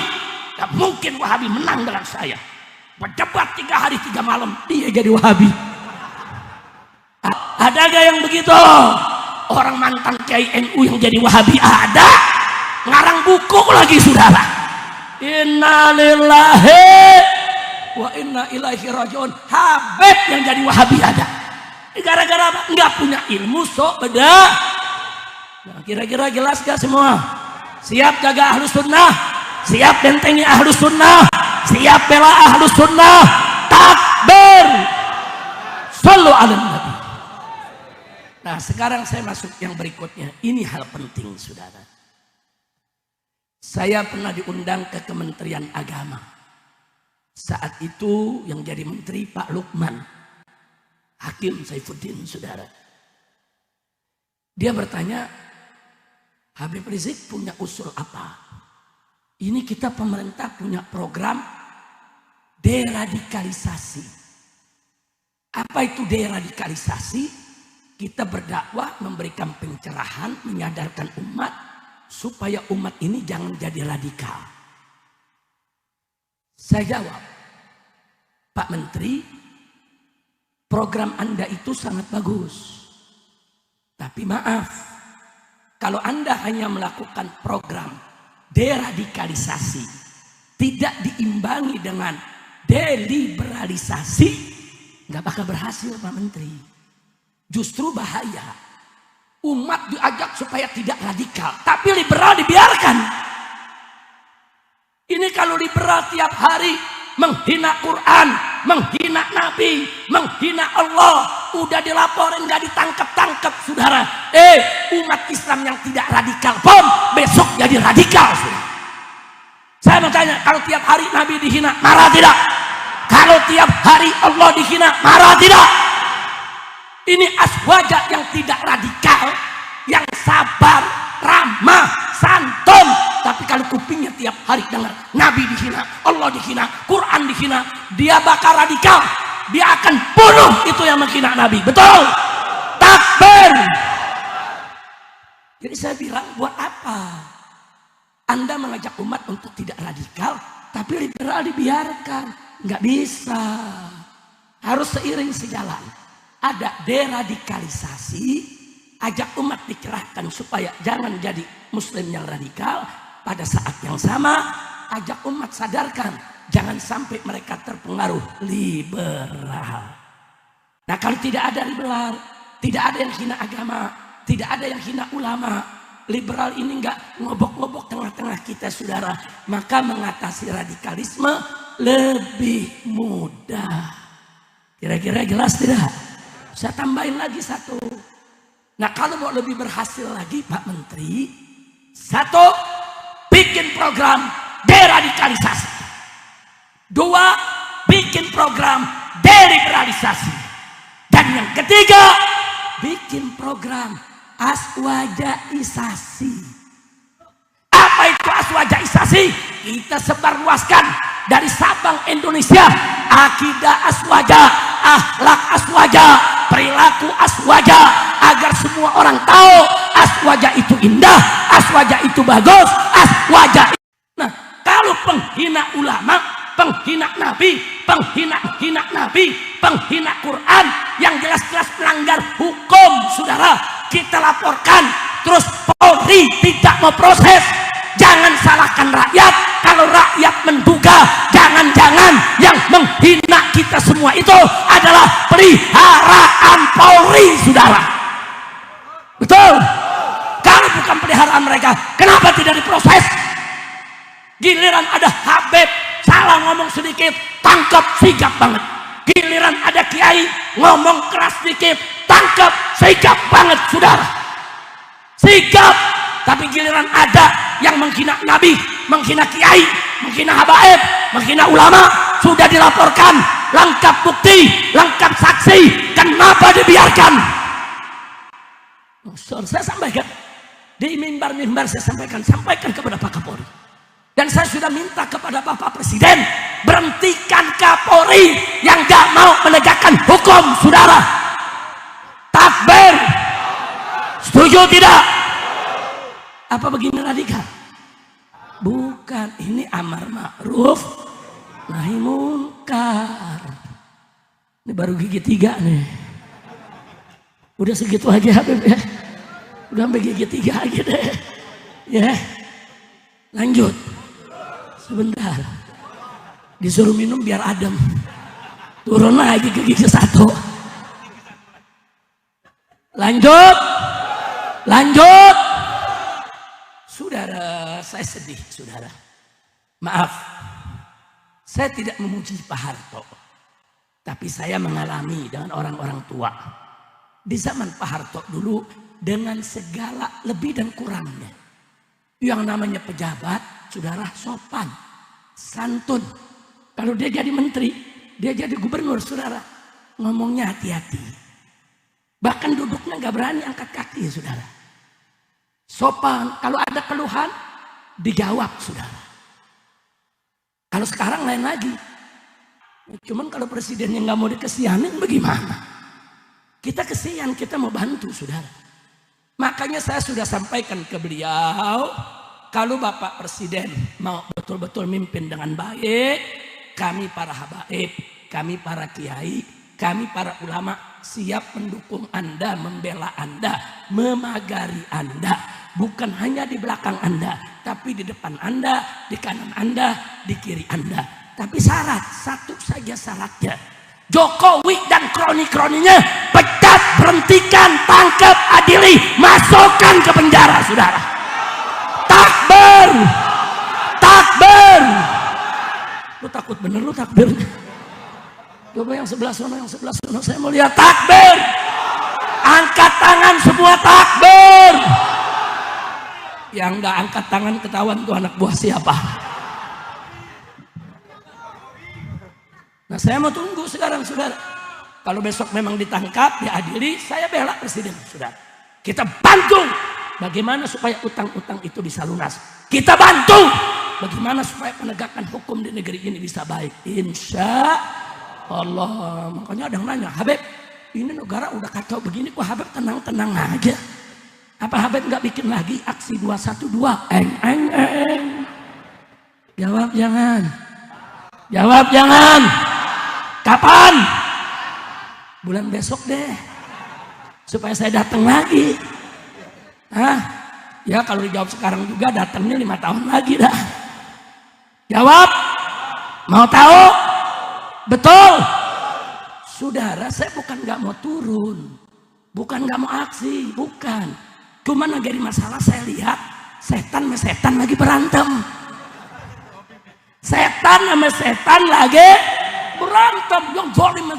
Gak mungkin Wahabi menang dengan saya. Berdebat 3 hari 3 malam, dia jadi Wahabi. Ada gak yang begitu? Orang mantan Kiai NU yang jadi Wahabi ada. Ngarang buku lagi, saudara. Innalillahi wa inna ilaihi rajiun. Habib yang jadi Wahabi ada. Gara-gara apa? Nggak punya ilmu, sok beda. Nah, kira-kira jelas gak semua? Siap jaga ahlus sunnah? Siap bentengi ahlus sunnah? Siap bela ahlus sunnah? Takbir! Sallu ala nabi. Nah, sekarang saya masuk yang berikutnya. Ini hal penting, saudara. Saya pernah diundang ke Kementerian Agama. Saat itu yang jadi menteri Pak Lukman Hakim Saifuddin, saudara. Dia bertanya, Habib Rizik punya usul apa? Ini kita pemerintah punya program deradikalisasi. Apa itu deradikalisasi? Kita berdakwah, memberikan pencerahan, menyadarkan umat supaya umat ini jangan jadi radikal. Saya jawab, Pak Menteri, program Anda itu sangat bagus. Tapi maaf, kalau Anda hanya melakukan program deradikalisasi, tidak diimbangi dengan deliberalisasi, nggak bakal berhasil, Pak Menteri. Justru bahaya. Umat diajak supaya tidak radikal, tapi liberal dibiarkan. Ini kalau liberal tiap hari menghina Quran, menghina Nabi, menghina Allah, udah dilaporin nggak ditangkap-tangkap, saudara. Umat Islam yang tidak radikal pun besok jadi radikal, saudara. Saya mau tanya, kalau tiap hari Nabi dihina, marah tidak? Kalau tiap hari Allah dihina, marah tidak? Ini aswaja yang tidak radikal, yang sabar, ramah, santun. Tapi kalau kupingnya tiap hari dengar Nabi dihina, Allah dihina, Quran dihina, dia bakal radikal. Dia akan bunuh itu yang menghina Nabi. Betul? Takbir. Jadi saya bilang, buat apa Anda mengajak umat untuk tidak radikal, tapi liberal dibiarkan? Nggak bisa. Harus seiring sejalan. Ada deradikalisasi, ajak umat dicerahkan supaya jangan jadi muslim yang radikal. Pada saat yang sama, ajak umat sadarkan, jangan sampai mereka terpengaruh liberal. Nah, kalau tidak ada liberal, tidak ada yang hina agama, tidak ada yang hina ulama, liberal ini enggak ngobok-ngobok tengah-tengah kita, saudara, maka mengatasi radikalisme lebih mudah. Kira-kira jelas tidak? Saya tambahin lagi satu. Nah, kalau mau lebih berhasil lagi, Pak Menteri, satu, bikin program deradikalisasi. Dua, bikin program deliberalisasi. Dan yang ketiga, bikin program aswajaisasi. Apa itu aswajaisasi? Kita sebarluaskan dari Sabang Indonesia, akidah aswaja, akhlak aswaja, perilaku aswaja, agar semua orang tahu aswaja itu indah, aswaja itu bagus, aswaja. Nah, kalau penghina ulama, penghina nabi, penghina nabi, penghina Quran, yang jelas-jelas melanggar hukum, saudara, kita laporkan. Terus Polri tidak mau proses. Jangan salahkan rakyat. Kalau rakyat menduga jangan-jangan yang menghina kita semua itu adalah peliharaan Polri, saudara. Betul? Kalau bukan peliharaan mereka, kenapa tidak diproses? Giliran ada Habib salah ngomong sedikit, tangkap, sigap banget. Giliran ada kiai ngomong keras sedikit, tangkap, sigap banget, saudara. Sigap. Tapi giliran ada yang menghina nabi, menghina kiai, menghina habaib, menghina ulama, sudah dilaporkan, lengkap bukti, lengkap saksi, kenapa dibiarkan? Saya sampaikan di mimbar-mimbar, saya sampaikan kepada Pak Kapolri. Dan saya sudah minta kepada Bapak Presiden, berhentikan Kapolri yang gak mau menegakkan hukum, saudara. Takbir. Setuju tidak? Apa begini radikal? Bukan, ini amar ma'ruf nahi munkar. Ini baru gigi 3 nih. Udah segitu aja Habib ya. Udah sampai gigi 3 aja deh. Ya. Lanjut. Sebentar. Disuruh minum biar adem. Turun lagi ke gigi 1. Lanjut. Lanjut. Saudara, saya sedih, saudara. Maaf, saya tidak memuji Pak Harto. Tapi saya mengalami dengan orang-orang tua. Di zaman Pak Harto dulu, dengan segala lebih dan kurangnya. Yang namanya pejabat, saudara, sopan, santun. Kalau dia jadi menteri, dia jadi gubernur, saudara, ngomongnya hati-hati. Bahkan duduknya gak berani angkat kaki, saudara. Sopan, kalau ada keluhan, dijawab, saudara. Kalau sekarang lain lagi. Cuman kalau presidennya gak mau dikesianin, bagaimana? Kita kesian, kita mau bantu, saudara. Makanya saya sudah sampaikan ke beliau, kalau Bapak Presiden mau betul-betul mimpin dengan baik, kami para habaib, kami para kiai, kami para ulama siap mendukung Anda, membela Anda, memagari Anda. Bukan hanya di belakang Anda, tapi di depan Anda, di kanan Anda, di kiri Anda. Tapi syarat, satu saja syaratnya. Jokowi dan kroni-kroninya pecat, berhentikan, tangkap, adili, masukkan ke penjara, saudara. Takbir, takbir. Lu takut bener lu takbir? Coba yang sebelah sana, saya mau lihat takbir. Angkat tangan semua takbir. Yang nggak angkat tangan ketahuan tuh anak buah siapa? Nah saya mau tunggu sekarang, saudara. Kalau besok memang ditangkap, diadili, saya bela presiden, saudara. Kita bantu bagaimana supaya utang-utang itu bisa lunas. Kita bantu bagaimana supaya penegakan hukum di negeri ini bisa baik. Insya Allah. Makanya ada yang nanya, Habib, ini negara udah kacau begini, kok Habib tenang-tenang aja? Apa Habib nggak bikin lagi aksi 212? Jawab jangan. Jawab jangan. Kapan? Bulan besok deh. Supaya saya datang lagi. Hah? Ya kalau dijawab sekarang juga datangnya 5 tahun lagi dah. Jawab? Mau tahu? Betul? Saudara, saya bukan gak mau turun. Bukan gak mau aksi. Bukan. Cuman lagi di masalah saya lihat setan sama setan lagi berantem. Setan sama setan lagi berantem. Yang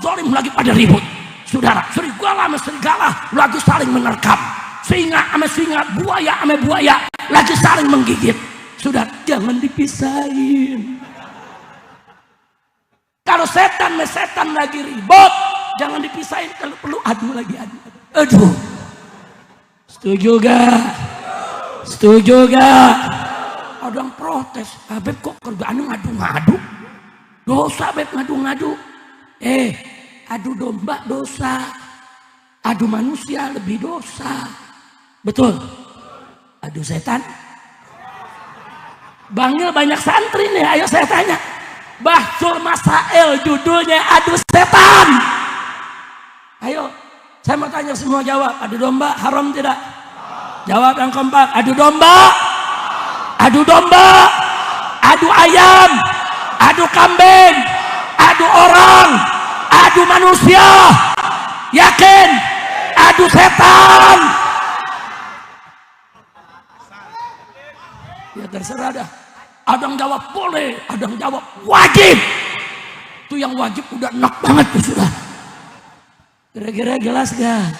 zolim lagi pada ribut. Saudara, serigala sama serigala lagi saling menerkam. Singa sama singa, buaya sama buaya lagi saling menggigit. Sudah, jangan dipisahin. Kalau setan sama setan lagi ribut, jangan dipisahin. Kalau perlu adu lagi, adu. Aduh. Setuju gak? Setuju gak? Ada yang protes. Habib kok kerjaannya ngadu-ngadu? Dosa Habib ngadu-ngadu. Adu domba dosa. Adu manusia lebih dosa. Betul? Adu setan? Bangil banyak santri nih, ayo saya tanya. Bahsul Masail judulnya adu setan. Ayo, saya mau tanya semua jawab. Adu domba haram tidak? Jawab yang kompak. Adu domba? Adu domba? Adu ayam? Adu kambing? Adu orang? Adu manusia? Yakin? Adu setan? Ya terserah dah. Ada yang jawab boleh, ada yang jawab wajib. Itu yang wajib udah enak banget tuh sudah. Kira-kira jelas gak?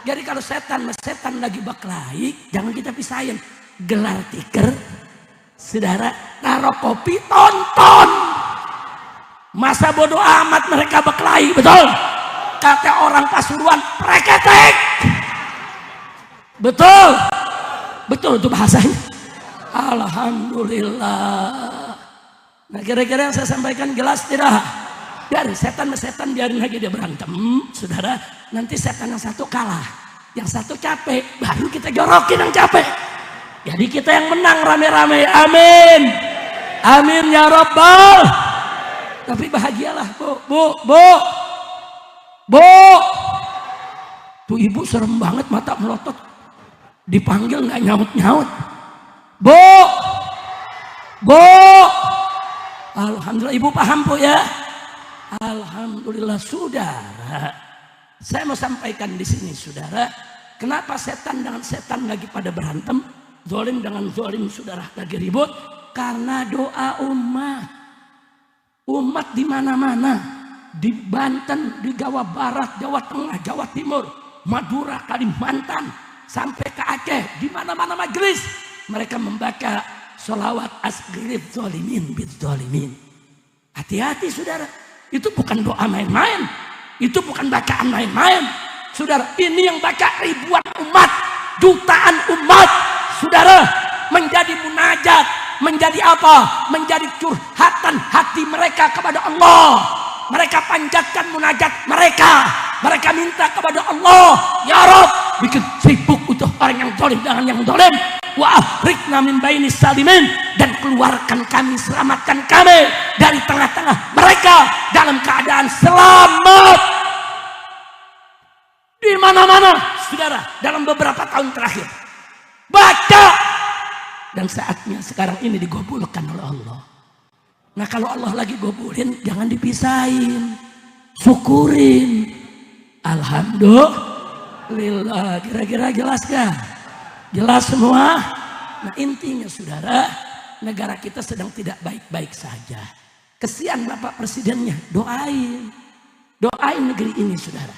Jadi kalau setan lagi berkelahi, jangan kita pisahin. Gelar tikar, saudara, taruh kopi, tonton. Masa bodoh amat mereka berkelahi, betul? Kata orang Pasuruan, preketek. Betul? Betul itu bahasanya. Alhamdulillah. Nah kira-kira yang saya sampaikan jelas tidak? Dari setan biarin lagi dia berantem, saudara. Nanti setan yang satu kalah, yang satu capek, baru kita jorokin yang capek. Jadi kita yang menang rame-rame. Amin. Amin ya Rabbal. Tapi bahagialah bu. Tuh ibu serem banget, mata melotot. Dipanggil nggak nyaut-nyaut. Bu. Alhamdulillah, ibu paham Bu ya? Alhamdulillah saudara. Saya mau sampaikan di sini saudara, kenapa setan dengan setan lagi pada berantem, zalim dengan zalim saudara lagi ribut? Karena doa umat. Umat di mana-mana, di Banten, di Jawa Barat, Jawa Tengah, Jawa Timur, Madura, Kalimantan, sampai ke Aceh, di mana-mana majelis mereka membaca sholawat asghiril zalimin bid zalimin. Hati-hati saudara, itu bukan doa main-main, itu bukan bacaan main-main. Saudara, ini yang baca ribuan umat, jutaan umat, saudara, menjadi munajat, menjadi apa? Menjadi curhatan hati mereka kepada Allah. Mereka panjatkan munajat mereka. Mereka minta kepada Allah, ya Rabb, bikin sibuk untuk orang yang zalim dengan yang zalim. Wa akhrijna min bainis salimin, dan keluarkan kami, selamatkan kami dari tengah-tengah mereka dalam keadaan selamat. Di mana-mana, saudara, dalam beberapa tahun terakhir, baca, dan saatnya sekarang ini digobulkan oleh Allah. Nah, kalau Allah lagi gobulin, jangan dipisahin, syukurin. Alhamdulillah. Kira-kira jelas gak? Jelas semua? Nah, intinya saudara, negara kita sedang tidak baik-baik saja. Kesian Bapak Presidennya, doain. Doain negeri ini saudara.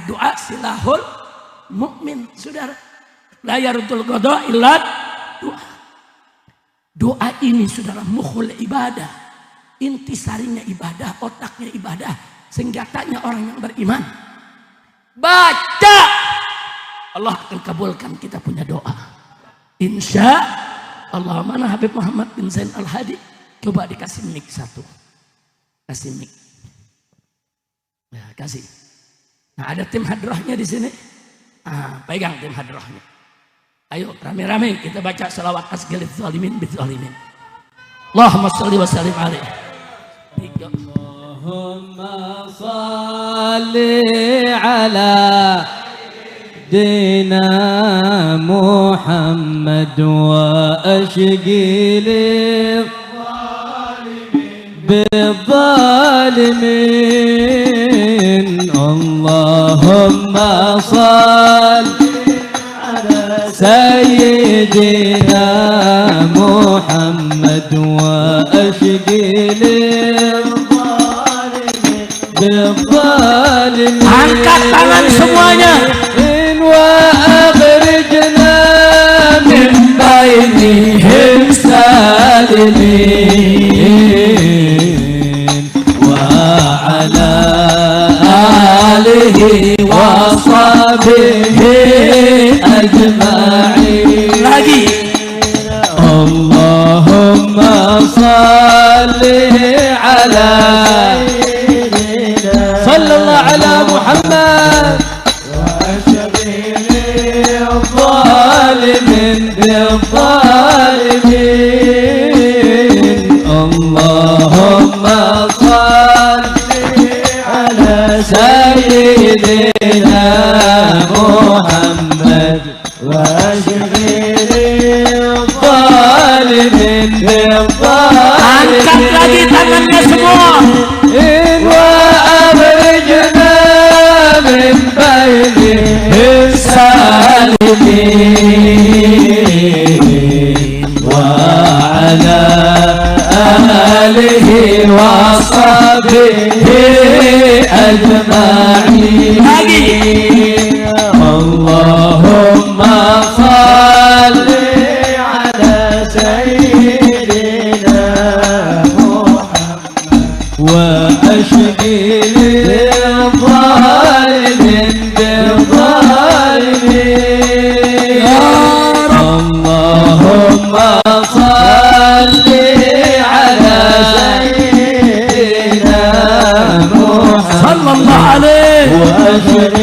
Doa silahul mukmin saudara. La yarudul qada illa doa. Doa ini saudara mukhul ibadah. Intisarinya ibadah, otaknya ibadah, senjatanya orang yang beriman. Baca, Allah akan kabulkan kita punya doa. Insya Allah. Mana Habib Muhammad bin Zain Al-Hadi? Coba dikasih mic satu. Kasih mic. Ya, kasih. Nah, ada tim hadrahnya di sini. Pegang tim hadrahnya. Ayo rame-rame kita baca salawat asghiril zalimin bid zalimin. Allahumma shalli wa sallim alaihi. Allahumma salli ala dina Muhammad wa ashghil بالظالمين. اللهم صل على سيدنا محمد واشغل الظالمين بالظالمين. Angkat tangan semuanya. وأخرجنا من بينهم سالمين وعلى آله وصحبه أجمعين. Lagi. اللهم صل على صلى الله على محمد الظالمين بالظالمين. اللهم صل على سيدنا محمد واشغل الظالمين بالظالمين. Angkat lagi tangannya semua. وأخرجنا من بينهم سالمين وعلى آله وصحبه أجمعين. اللهم صل على سيدنا محمد وأشغل الظالمين بالظالمين. اللهم صل على سيدنا محمد صلى الله عليه وأشغل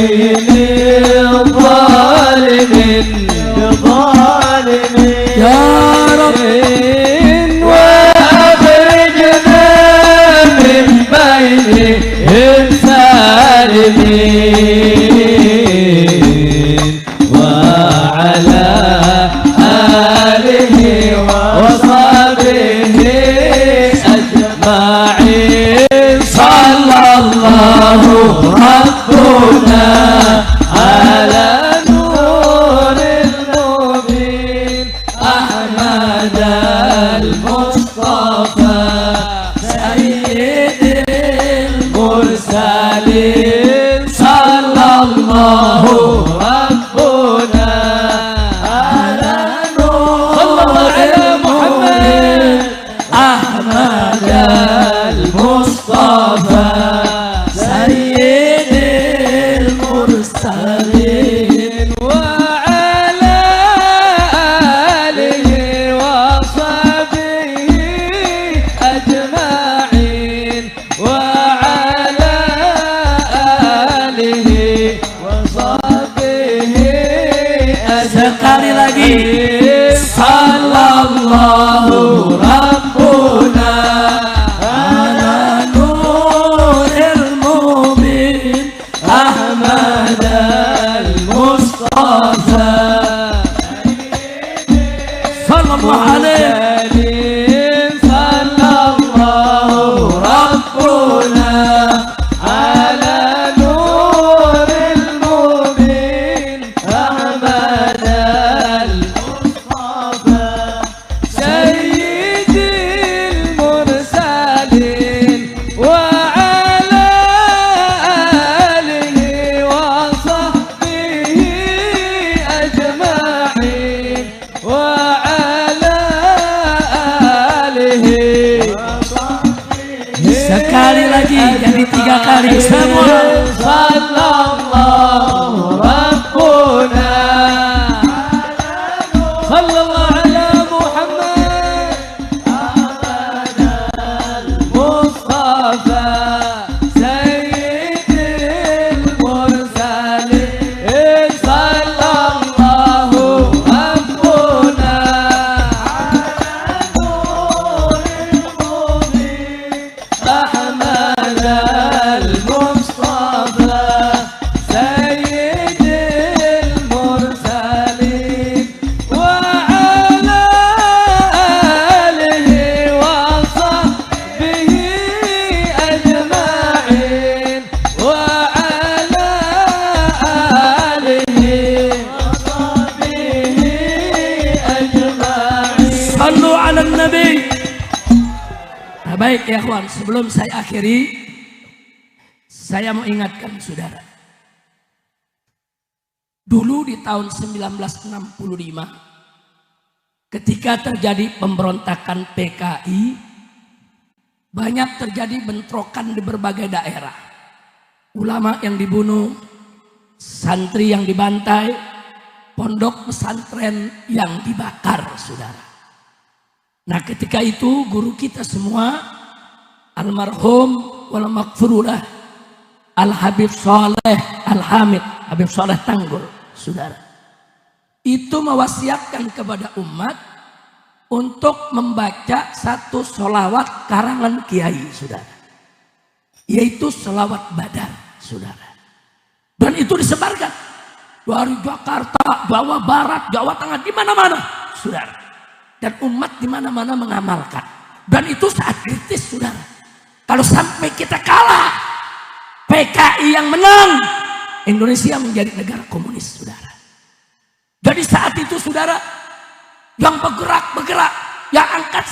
الظالمين بالظالمين. يا رب. وأخرجنا من بينهم سالمين وعلى آله وصحبه أجمعين. المرسلين صلى الله ربنا على نور المبين أحمد المصطفى سيد المرسلين وعلى آله وصحبه أجمعين وعلى آله Sekali lagi, jadi 3 kali semua. Sallallahu Rabbuna Sallallahu ala Muhammad Mustafa Sayyidil Mursalin Sallallahu Rabbuna أحمد المصطفى سيد المرسلين وعلى آله وصحبه أجمعين وعلى آله وصحبه أجمعين Sallu ala Nabi. Nah, baik ya kawan, sebelum saya akhiri, saya mau ingatkan saudara. Dulu di tahun 1965, ketika terjadi pemberontakan PKI, banyak terjadi bentrokan di berbagai daerah. Ulama yang dibunuh, santri yang dibantai, pondok pesantren yang dibakar, saudara. Nah, ketika itu guru kita semua, almarhum wal maghfurullah Al-Habib Saleh Al-Hamid, Habib Saleh Tanggul, saudara, itu mewasiatkan kepada umat untuk membaca satu sholawat karangan kiai, saudara, yaitu sholawat Badar, saudara. Dan itu disebarkan dari Jakarta, Jawa Barat, Jawa Tengah, di mana-mana, saudara. Dan umat di mana-mana mengamalkan. Dan itu saat kritis, saudara. Kalau sampai kita kalah, PKI yang menang, Indonesia menjadi negara komunis, saudara. Jadi saat itu, saudara, yang bergerak, yang angkat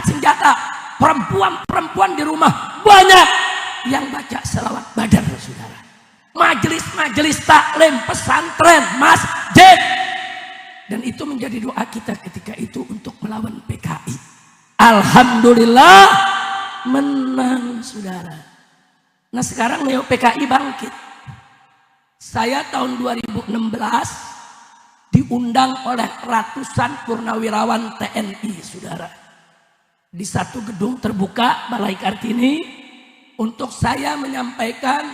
senjata, perempuan di rumah banyak yang baca selawat Badar, saudara. Majelis-majelis taklim, pesantren, masjid. Dan itu menjadi doa kita ketika itu untuk melawan PKI. Alhamdulillah menang, saudara. Nah, sekarang neo PKI bangkit. Saya tahun 2016 diundang oleh ratusan purnawirawan TNI, saudara, di satu gedung terbuka Balai Kartini untuk saya menyampaikan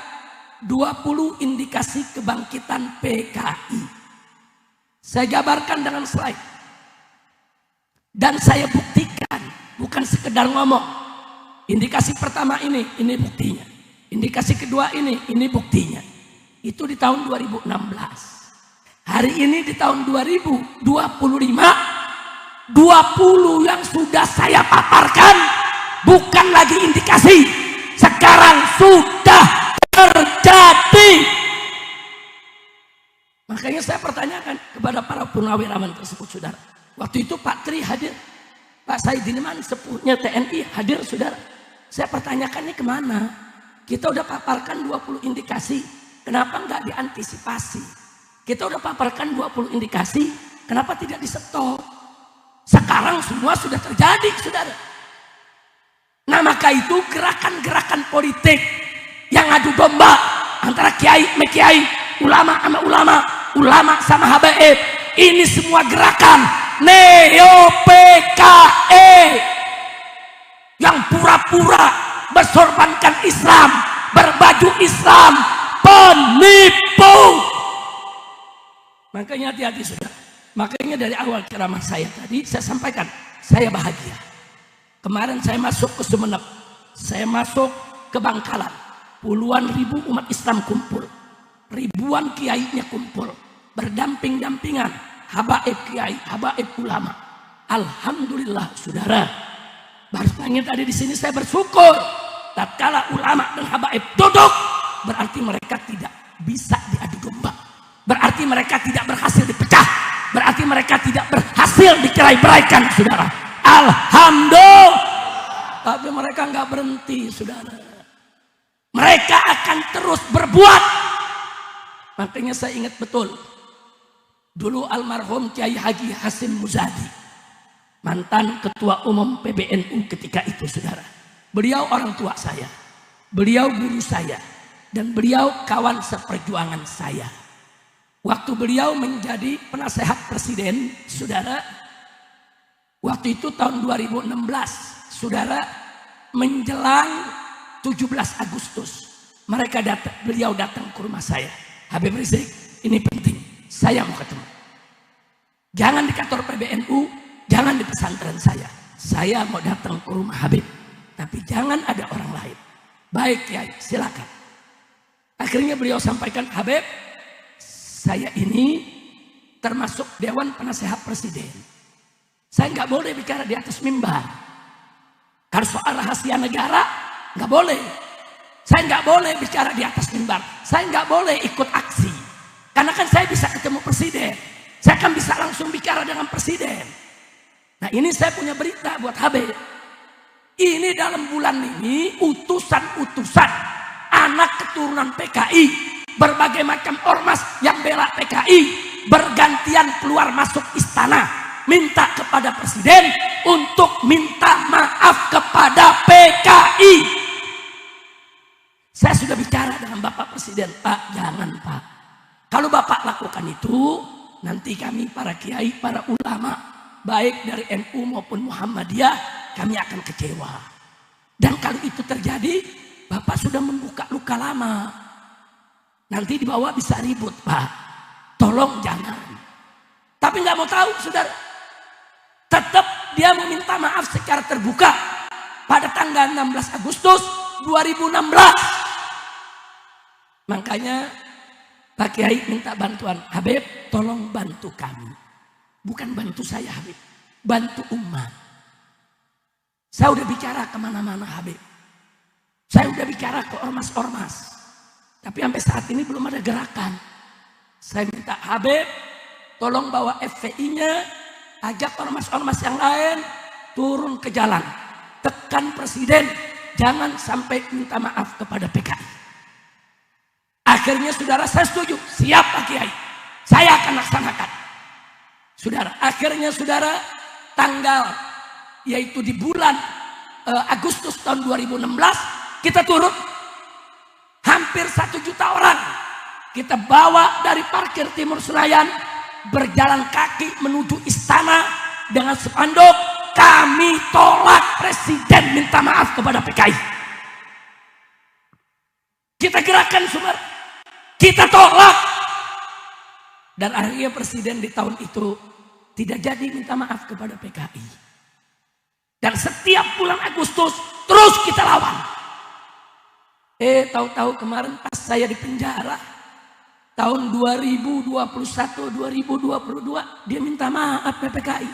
20 indikasi kebangkitan PKI. Saya jabarkan dengan slide. Dan saya buktikan, bukan sekedar ngomong. Indikasi pertama ini buktinya. Indikasi kedua ini buktinya. Itu di tahun 2016. Hari ini di tahun 2025, 20 yang sudah saya paparkan bukan lagi indikasi. Sekarang sudah terjadi. Makanya saya pertanyakan kepada para purnawirawan tersebut, saudara. Waktu itu Pak Tri hadir, Pak Saidiman sepuhnya TNI hadir, saudara. Saya pertanyakannya kemana? Kita udah paparkan 20 indikasi, kenapa nggak diantisipasi? Kita udah paparkan 20 indikasi, kenapa tidak di-stop? Sekarang semua sudah terjadi, saudara. Nah, maka itu gerakan-gerakan politik yang adu domba antara kiai sama kiai, ulama sama ulama, ulama sama habaib, ini semua gerakan neo PKI yang pura-pura bersorbankan Islam, berbaju Islam, penipu. Makanya hati-hati, saudara. Makanya dari awal ceramah saya tadi saya sampaikan, saya bahagia. Kemarin saya masuk ke Sumeneb, saya masuk ke Bangkalan, puluhan ribu umat Islam kumpul, ribuan kiainya kumpul, berdamping-dampingan, habaib kiai, habaib ulama. Alhamdulillah saudara. Barusannya tadi di sini saya bersyukur. Tatkala ulama dan habaib duduk, berarti mereka tidak bisa diadu domba. Berarti mereka tidak berhasil dipecah. Berarti mereka tidak berhasil dikerai-beraikan saudara. Alhamdulillah. Tapi mereka nggak berhenti saudara. Mereka akan terus berbuat. Makanya saya ingat betul. Dulu almarhum Kiai Haji Hasim Muzadi, mantan ketua umum PBNU ketika itu saudara. Beliau orang tua saya, beliau guru saya, dan beliau kawan seperjuangan saya. Waktu beliau menjadi penasehat presiden saudara, waktu itu tahun 2016 saudara, menjelang 17 Agustus beliau datang ke rumah saya. Habib Rizik, ini penting, saya mau ketemu. Jangan di kantor PBNU, jangan di pesantren saya mau datang ke rumah Habib, tapi jangan ada orang lain. Baik Kiai, silakan. Akhirnya beliau sampaikan, Habib, saya ini termasuk Dewan Penasehat Presiden. Saya nggak boleh bicara di atas mimbar. Karena soal rahasia negara nggak boleh. Saya nggak boleh bicara di atas mimbar. Saya nggak boleh ikut aksi. Karena kan saya bisa ketemu presiden. Saya kan bisa langsung bicara dengan presiden. Nah ini saya punya berita buat Habib. Ini dalam bulan ini utusan-utusan anak keturunan PKI, berbagai macam ormas yang bela PKI bergantian keluar masuk istana, minta kepada presiden untuk minta maaf kepada PKI. Saya sudah bicara dengan Bapak Presiden, Pak, jangan Pak. Kalau Bapak lakukan itu, nanti kami para kiai, para ulama, baik dari NU maupun Muhammadiyah, kami akan kecewa. Dan kalau itu terjadi, Bapak sudah membuka luka lama. Nanti di bawah bisa ribut, Pak. Tolong jangan. Tapi nggak mau tahu, saudara. Tetap dia meminta maaf secara terbuka pada tanggal 16 Agustus 2016. Makanya Pak Kiai minta bantuan, Habib tolong bantu kami. Bukan bantu saya Habib, bantu umat. Saya udah bicara kemana-mana Habib. Saya udah bicara ke ormas-ormas. Tapi sampai saat ini belum ada gerakan. Saya minta Habib tolong bawa FPI-nya, ajak ormas-ormas yang lain turun ke jalan. Tekan presiden, jangan sampai minta maaf kepada PKI. Akhirnya saudara saya setuju, siap Pak Kiai, saya akan laksanakan. Saudara, akhirnya saudara tanggal yaitu di bulan Agustus tahun 2016 kita turun hampir 1 juta orang. Kita bawa dari parkir Timur Senayan berjalan kaki menuju istana dengan spanduk, kami tolak presiden minta maaf kepada PKI. Kita gerakan saudara, kita tolak. Dan akhirnya presiden di tahun itu tidak jadi minta maaf kepada PKI. Dan setiap bulan Agustus terus kita lawan. Tahu-tahu kemarin pas saya di penjara tahun 2021-2022 dia minta maaf ke PKI.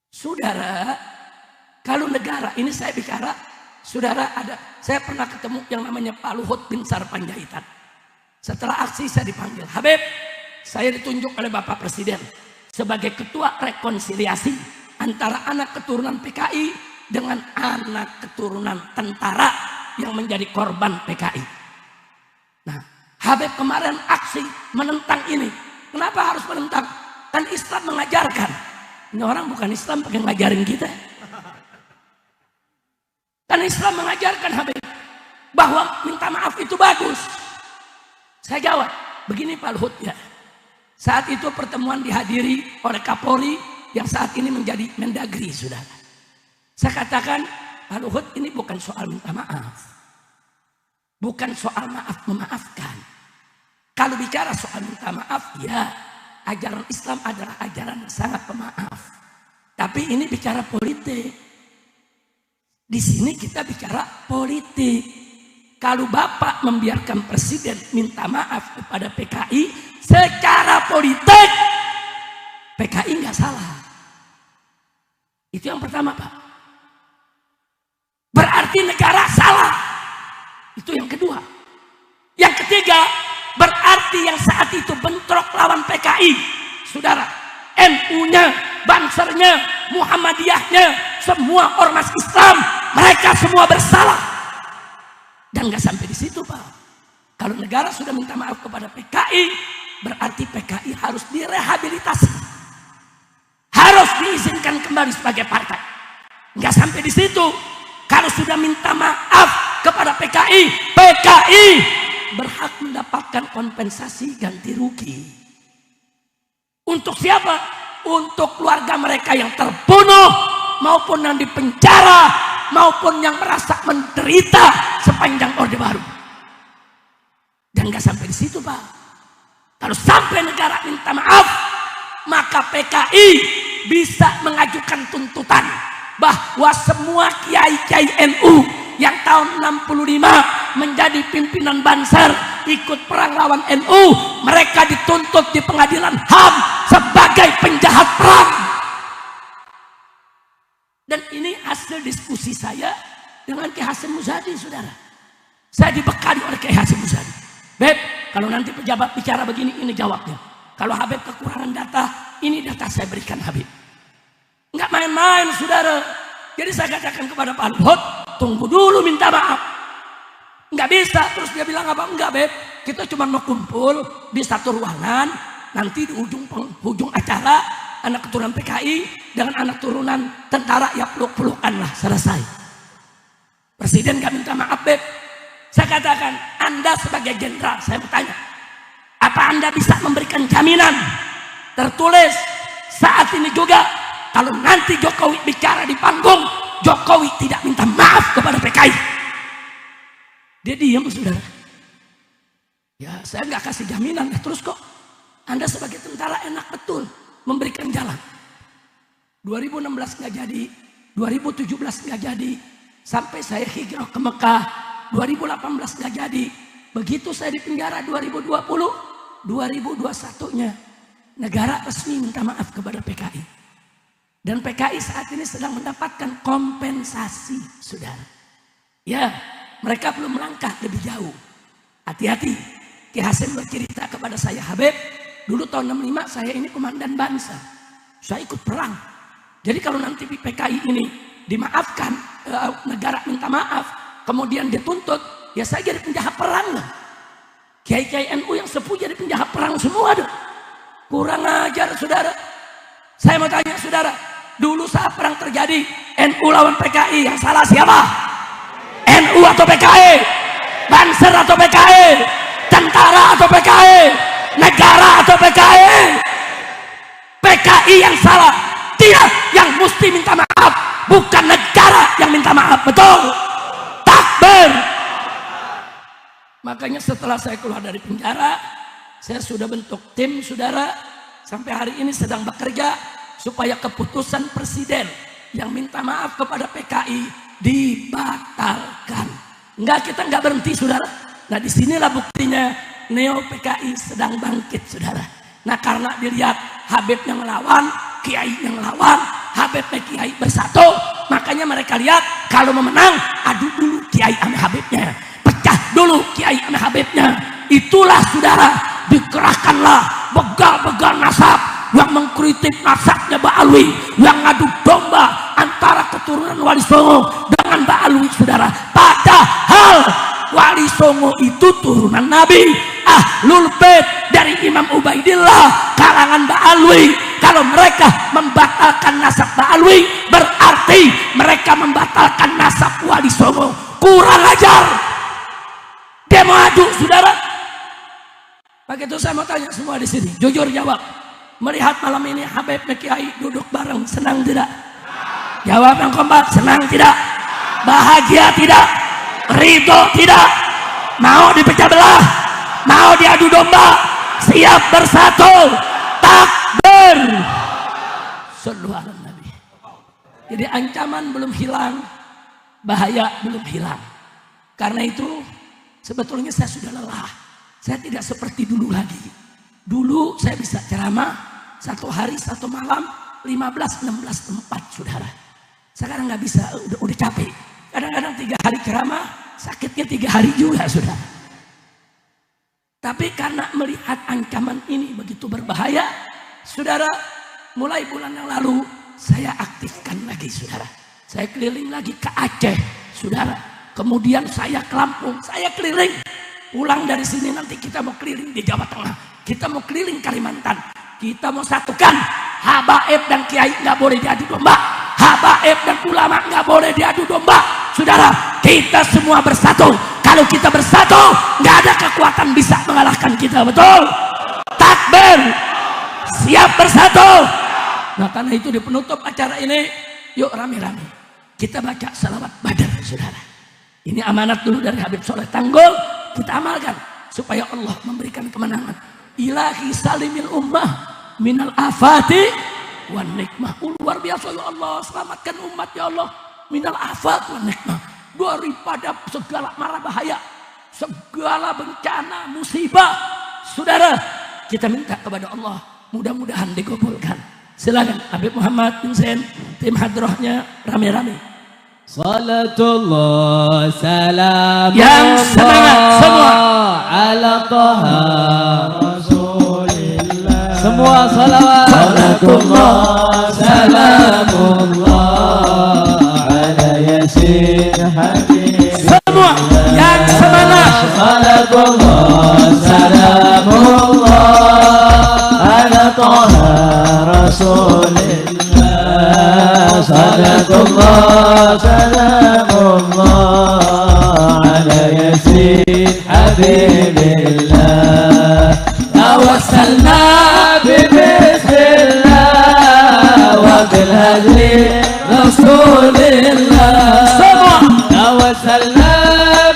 Saudara, kalau negara ini saya bicara, saudara saya pernah ketemu yang namanya Pak Luhut bin Sarpanjaitan. Setelah aksi saya dipanggil, Habib, saya ditunjuk oleh Bapak Presiden sebagai ketua rekonsiliasi antara anak keturunan PKI dengan anak keturunan tentara yang menjadi korban PKI. Nah, Habib kemarin aksi menentang ini. Kenapa harus menentang? Kan Islam mengajarkan. Ini orang bukan Islam pakai ngajarin kita. Kan Islam mengajarkan Habib bahwa minta maaf itu bagus. Saya jawab, begini Pak Luhut ya. Saat itu pertemuan dihadiri oleh Kapolri yang saat ini menjadi Mendagri, saudara. Saya katakan, Pak Luhut ini bukan soal minta maaf. Bukan soal maaf memaafkan. Kalau bicara soal minta maaf, ya ajaran Islam adalah ajaran yang sangat pemaaf. Tapi ini bicara politik. Di sini kita bicara politik. Kalau Bapak membiarkan presiden minta maaf kepada PKI secara politik, PKI nggak salah. Itu yang pertama, Pak. Berarti negara salah. Itu yang kedua. Yang ketiga, berarti yang saat itu bentrok lawan PKI, saudara, NU-nya, Bansernya, Muhammadiyahnya, semua ormas Islam, mereka semua bersalah. Dan nggak sampai di situ, Pak. Kalau negara sudah minta maaf kepada PKI, berarti PKI harus direhabilitasi, harus diizinkan kembali sebagai partai. Nggak sampai di situ. Kalau sudah minta maaf kepada PKI, PKI berhak mendapatkan kompensasi ganti rugi. Untuk siapa? Untuk keluarga mereka yang terbunuh, maupun yang dipenjara, maupun yang merasa menderita sepanjang Orde Baru. Dan nggak sampai di situ, Pak. Kalau sampai negara minta maaf, maka PKI bisa mengajukan tuntutan bahwa semua kiai-kiai NU yang tahun 65 menjadi pimpinan Banser, ikut perang lawan NU, mereka dituntut di pengadilan HAM sebagai penjahat perang. Dan ini hasil diskusi saya dengan Kiai Hasyim Muzadi, saudara. Saya dibekali oleh Kiai Hasyim Muzadi. Beb, kalau nanti pejabat bicara begini, ini jawabnya. Kalau Habib kekurangan data, ini data saya berikan Habib. Nggak main-main, saudara. Jadi saya katakan kepada Pak Luhut, tunggu dulu minta maaf. Nggak bisa. Terus dia bilang apa? Enggak, Beb, kita cuma mau kumpul di satu ruangan. Nanti di ujung acara, anak keturunan PKI dengan anak turunan tentara, ya peluk-pelukan lah, selesai. Presiden nggak minta maaf, Beb. Saya katakan, Anda sebagai jenderal, saya bertanya, apa Anda bisa memberikan jaminan tertulis saat ini juga, kalau nanti Jokowi bicara di panggung, Jokowi tidak minta maaf kepada PKI? Dia diam, saudara. Ya, saya nggak kasih jaminan. Terus kok Anda sebagai tentara enak betul memberikan jalan. 2016 nggak jadi, 2017 nggak jadi, sampai saya hijrah ke Mekah, 2018 nggak jadi. Begitu saya di penjara 2020, 2021-nya negara resmi minta maaf kepada PKI. Dan PKI saat ini sedang mendapatkan kompensasi, saudara. Ya, mereka belum melangkah lebih jauh. Hati-hati. Ki Hasyim bercerita kepada saya, Habib, dulu tahun 65 saya ini komandan Banser. Saya ikut perang. Jadi kalau nanti PKI ini dimaafkan, negara minta maaf, kemudian dituntut, ya saya jadi penjahat perang lah. Kiai-kiai NU yang sepuh jadi penjahat perang semua dong. Kurang ajar, saudara. Saya mau tanya, saudara, dulu saat perang terjadi, NU lawan PKI, yang salah siapa? NU atau PKI? Banser atau PKI? Tentara atau PKI? Negara atau PKI? PKI yang salah. Dia yang mesti minta maaf, bukan negara yang minta maaf. Betul? Takbir. Makanya setelah saya keluar dari penjara, saya sudah bentuk tim, saudara. Sampai hari ini sedang bekerja supaya keputusan presiden yang minta maaf kepada PKI dibatalkan. Enggak, kita enggak berhenti, saudara. Nah, disinilah buktinya Neo PKI sedang bangkit, saudara. Nah, karena dilihat Habib yang melawan, Kiai yang melawan, Habib dan Kiai bersatu, makanya mereka lihat kalau mau menang, adu dulu Kiai sama Habibnya, pecah dulu Kiai sama Habibnya. Itulah, saudara, dikerahkanlah begal-begal nasab yang mengkritik nasabnya Mbak Alwi, yang ngadu domba antara keturunan Wali Songo dengan Mbak Alwi, saudara. Padahal Wali Songo itu turunan Nabi, Ahlul Bait dari Imam Ubaidillah, kalangan Mbak Alwi. Kalau mereka membatalkan nasab Mbak Alwi, berarti mereka membatalkan nasab Wali Songo. Kurang ajar. Dia mau adu, saudara. Begitu saya mau tanya semua di sini, jujur jawab. Melihat malam ini Habib dan Kiai duduk bareng, senang tidak? Jawab yang kompak, senang tidak? Bahagia tidak? Ridho tidak? Mau dipecah belah? Mau diadu domba? Siap bersatu? Takbir! Sallu ala Nabi. Jadi ancaman belum hilang, bahaya belum hilang. Karena itu sebetulnya saya sudah lelah. Saya tidak seperti dulu lagi. Dulu saya bisa ceramah, satu hari satu malam 15-16 tempat saudara. Sekarang nggak bisa, udah capek. Kadang-kadang 3 hari ceramah, sakitnya 3 hari juga saudara. Tapi karena melihat ancaman ini begitu berbahaya, saudara, mulai bulan yang lalu saya aktifkan lagi saudara. Saya keliling lagi ke Aceh saudara. Kemudian saya ke Lampung, saya keliling. Pulang dari sini nanti kita mau keliling di Jawa Tengah. Kita mau keliling Kalimantan. Kita mau satukan habaib dan kiai nggak boleh diadu domba. Habaib dan ulama nggak boleh diadu domba. Saudara, kita semua bersatu. Kalau kita bersatu, nggak ada kekuatan bisa mengalahkan kita, betul? Takbir, siap bersatu. Nah karena itu di penutup acara ini, yuk rame-rame kita baca salawat Badar, saudara. Ini amanat dulu dari Habib Soleh Tanggul, kita amalkan supaya Allah memberikan kemenangan. Ilahi salimil ummah minal afati wan nikmah. Luar biasa ya Allah, selamatkan umat ya Allah minal afat wan nikmah, daripada segala mara bahaya, segala bencana, musibah. Saudara, kita minta kepada Allah, mudah-mudahan dikabulkan. Silakan Habib Muhammad bin Zain, tim hadrohnya rame-rame. Salatullah salam Yang semangat semua ala Taha Rasulillah. Semua salawat. Salatullah salamullah ala Yasin Habib. Semua yang semangat. Salatullah salamullah ala Taha Rasulillah. Salatullah salamullah ala Yasin Habibillah. Tawassalna bismillah wa bil hadi Rasulillah. Semua Tawassalna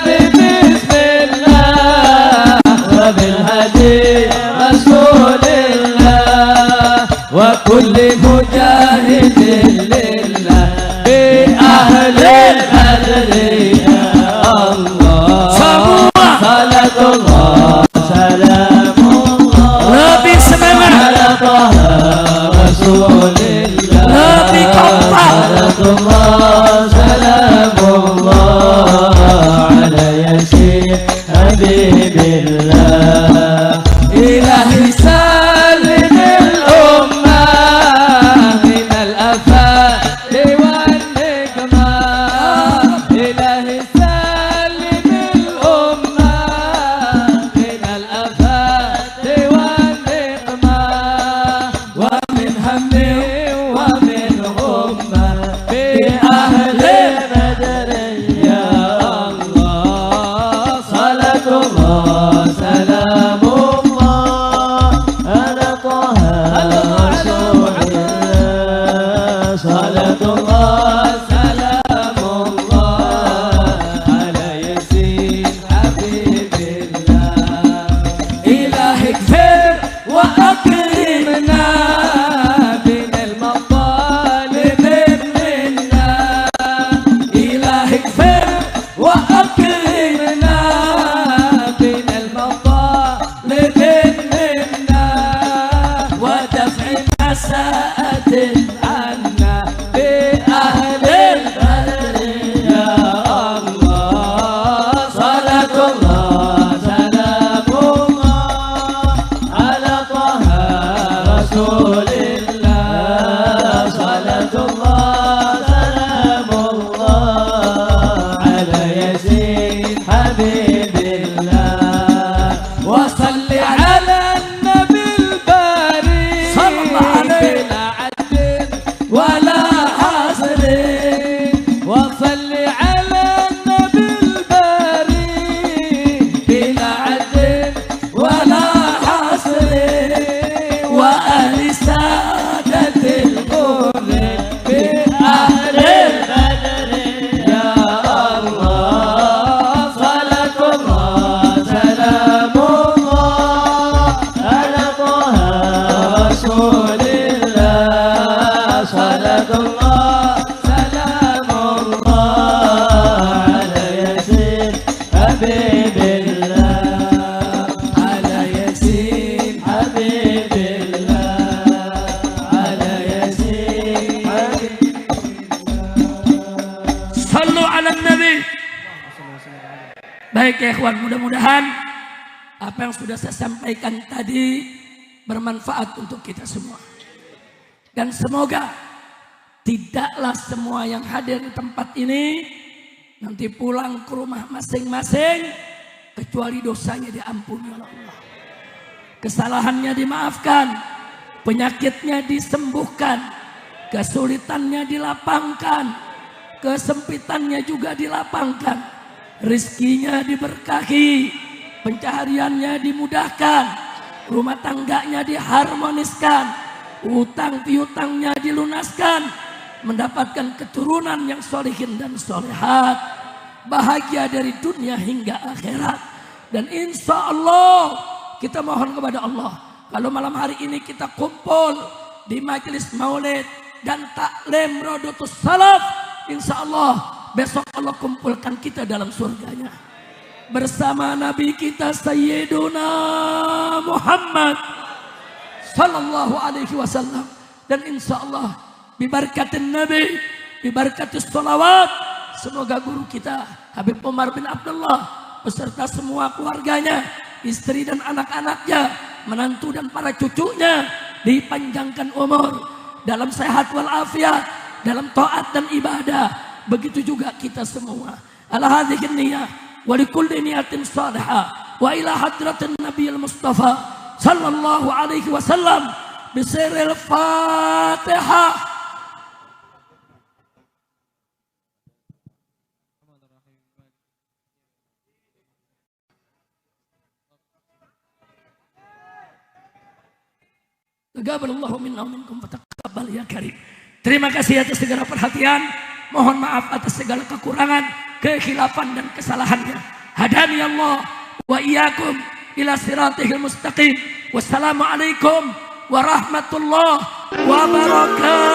bismillah wa bil hadi Rasulillah wa kulli mujahidin lillah bi ahli badri ya Allah. Semua Salatullah salamullah lebih semangat, ala Taha Rasulillah. lebih kompak. Salatullah salamullah ala Yasin Habibillah. Ilahi salimil ummah minal afati wan nikmah. Ilahi salimil ummah minal afati wan nikmah. Wa min hammi wa min ummah bi ahli badri ya Allah. Salatullah salamullah ala Taha Rasulillah. Salatullah salamullah ala Yasin Habibillah. Ilahi kfir wa akrimna binal matalib minna. Ilahi kfir wa akrimna binal matalib minna wa daf'i masa'atin anna bi ahli badri ya Allah. Salatullah salamullah ala Taha Rasulillah. Salatullah salamullah ala Yasin Habibillah. Wa salli ala nabil bari Sallallahu alaihi. bila adin wala hasrin. Wa salli ala nabil bari bila adin wala hasrin. Wa ahli sadatil qurri bi ahli badri ya Allah. Salatullah salamullah ala Taha Rasulillah. Salatullah salamullah ala Yasin Habibillah. Ala Yasin Habibillah. Baik ya ikhwan, mudah-mudahan apa yang sudah saya sampaikan tadi bermanfaat untuk kita semua. Dan semoga tidaklah semua yang hadir di tempat ini nanti pulang ke rumah masing-masing kecuali dosanya diampuni oleh Allah. Kesalahannya dimaafkan, penyakitnya disembuhkan, kesulitannya dilapangkan, kesempitannya juga dilapangkan. Rizkinya diberkahi, pencahariannya dimudahkan, rumah tangganya diharmoniskan, utang piutangnya dilunaskan, mendapatkan keturunan yang solihin dan solehat, bahagia dari dunia hingga akhirat. Dan insya Allah kita mohon kepada Allah, kalau malam hari ini kita kumpul di majelis maulid dan taklim Rodotus Salaf, insya Allah besok Allah kumpulkan kita dalam surganya bersama Nabi kita Sayyiduna Muhammad sallallahu alaihi wasallam. Dan insya Allah bibarkatin Nabi, bibarkatis sholawat, semoga guru kita Habib Umar bin Abdullah beserta semua keluarganya, istri dan anak-anaknya, menantu dan para cucunya dipanjangkan umur dalam sehat walafiat, dalam taat dan ibadah. Begitu juga kita semua. Ala hadhihi niyah wa likulli niyatin salihah wa ila hadratin nabiyil mustafa sallallahu alaihi wasallam bisiril fatihah. Taqabbalallahu minna wa minkum fataqabbal ya karim. Terima kasih atas segala perhatian. Mohon maaf atas segala kekurangan, kekhilafan dan kesalahannya. Hadani Allah wa iyyakum ila siratihil mustaqim. Wassalamualaikum warahmatullahi wabarakatuh.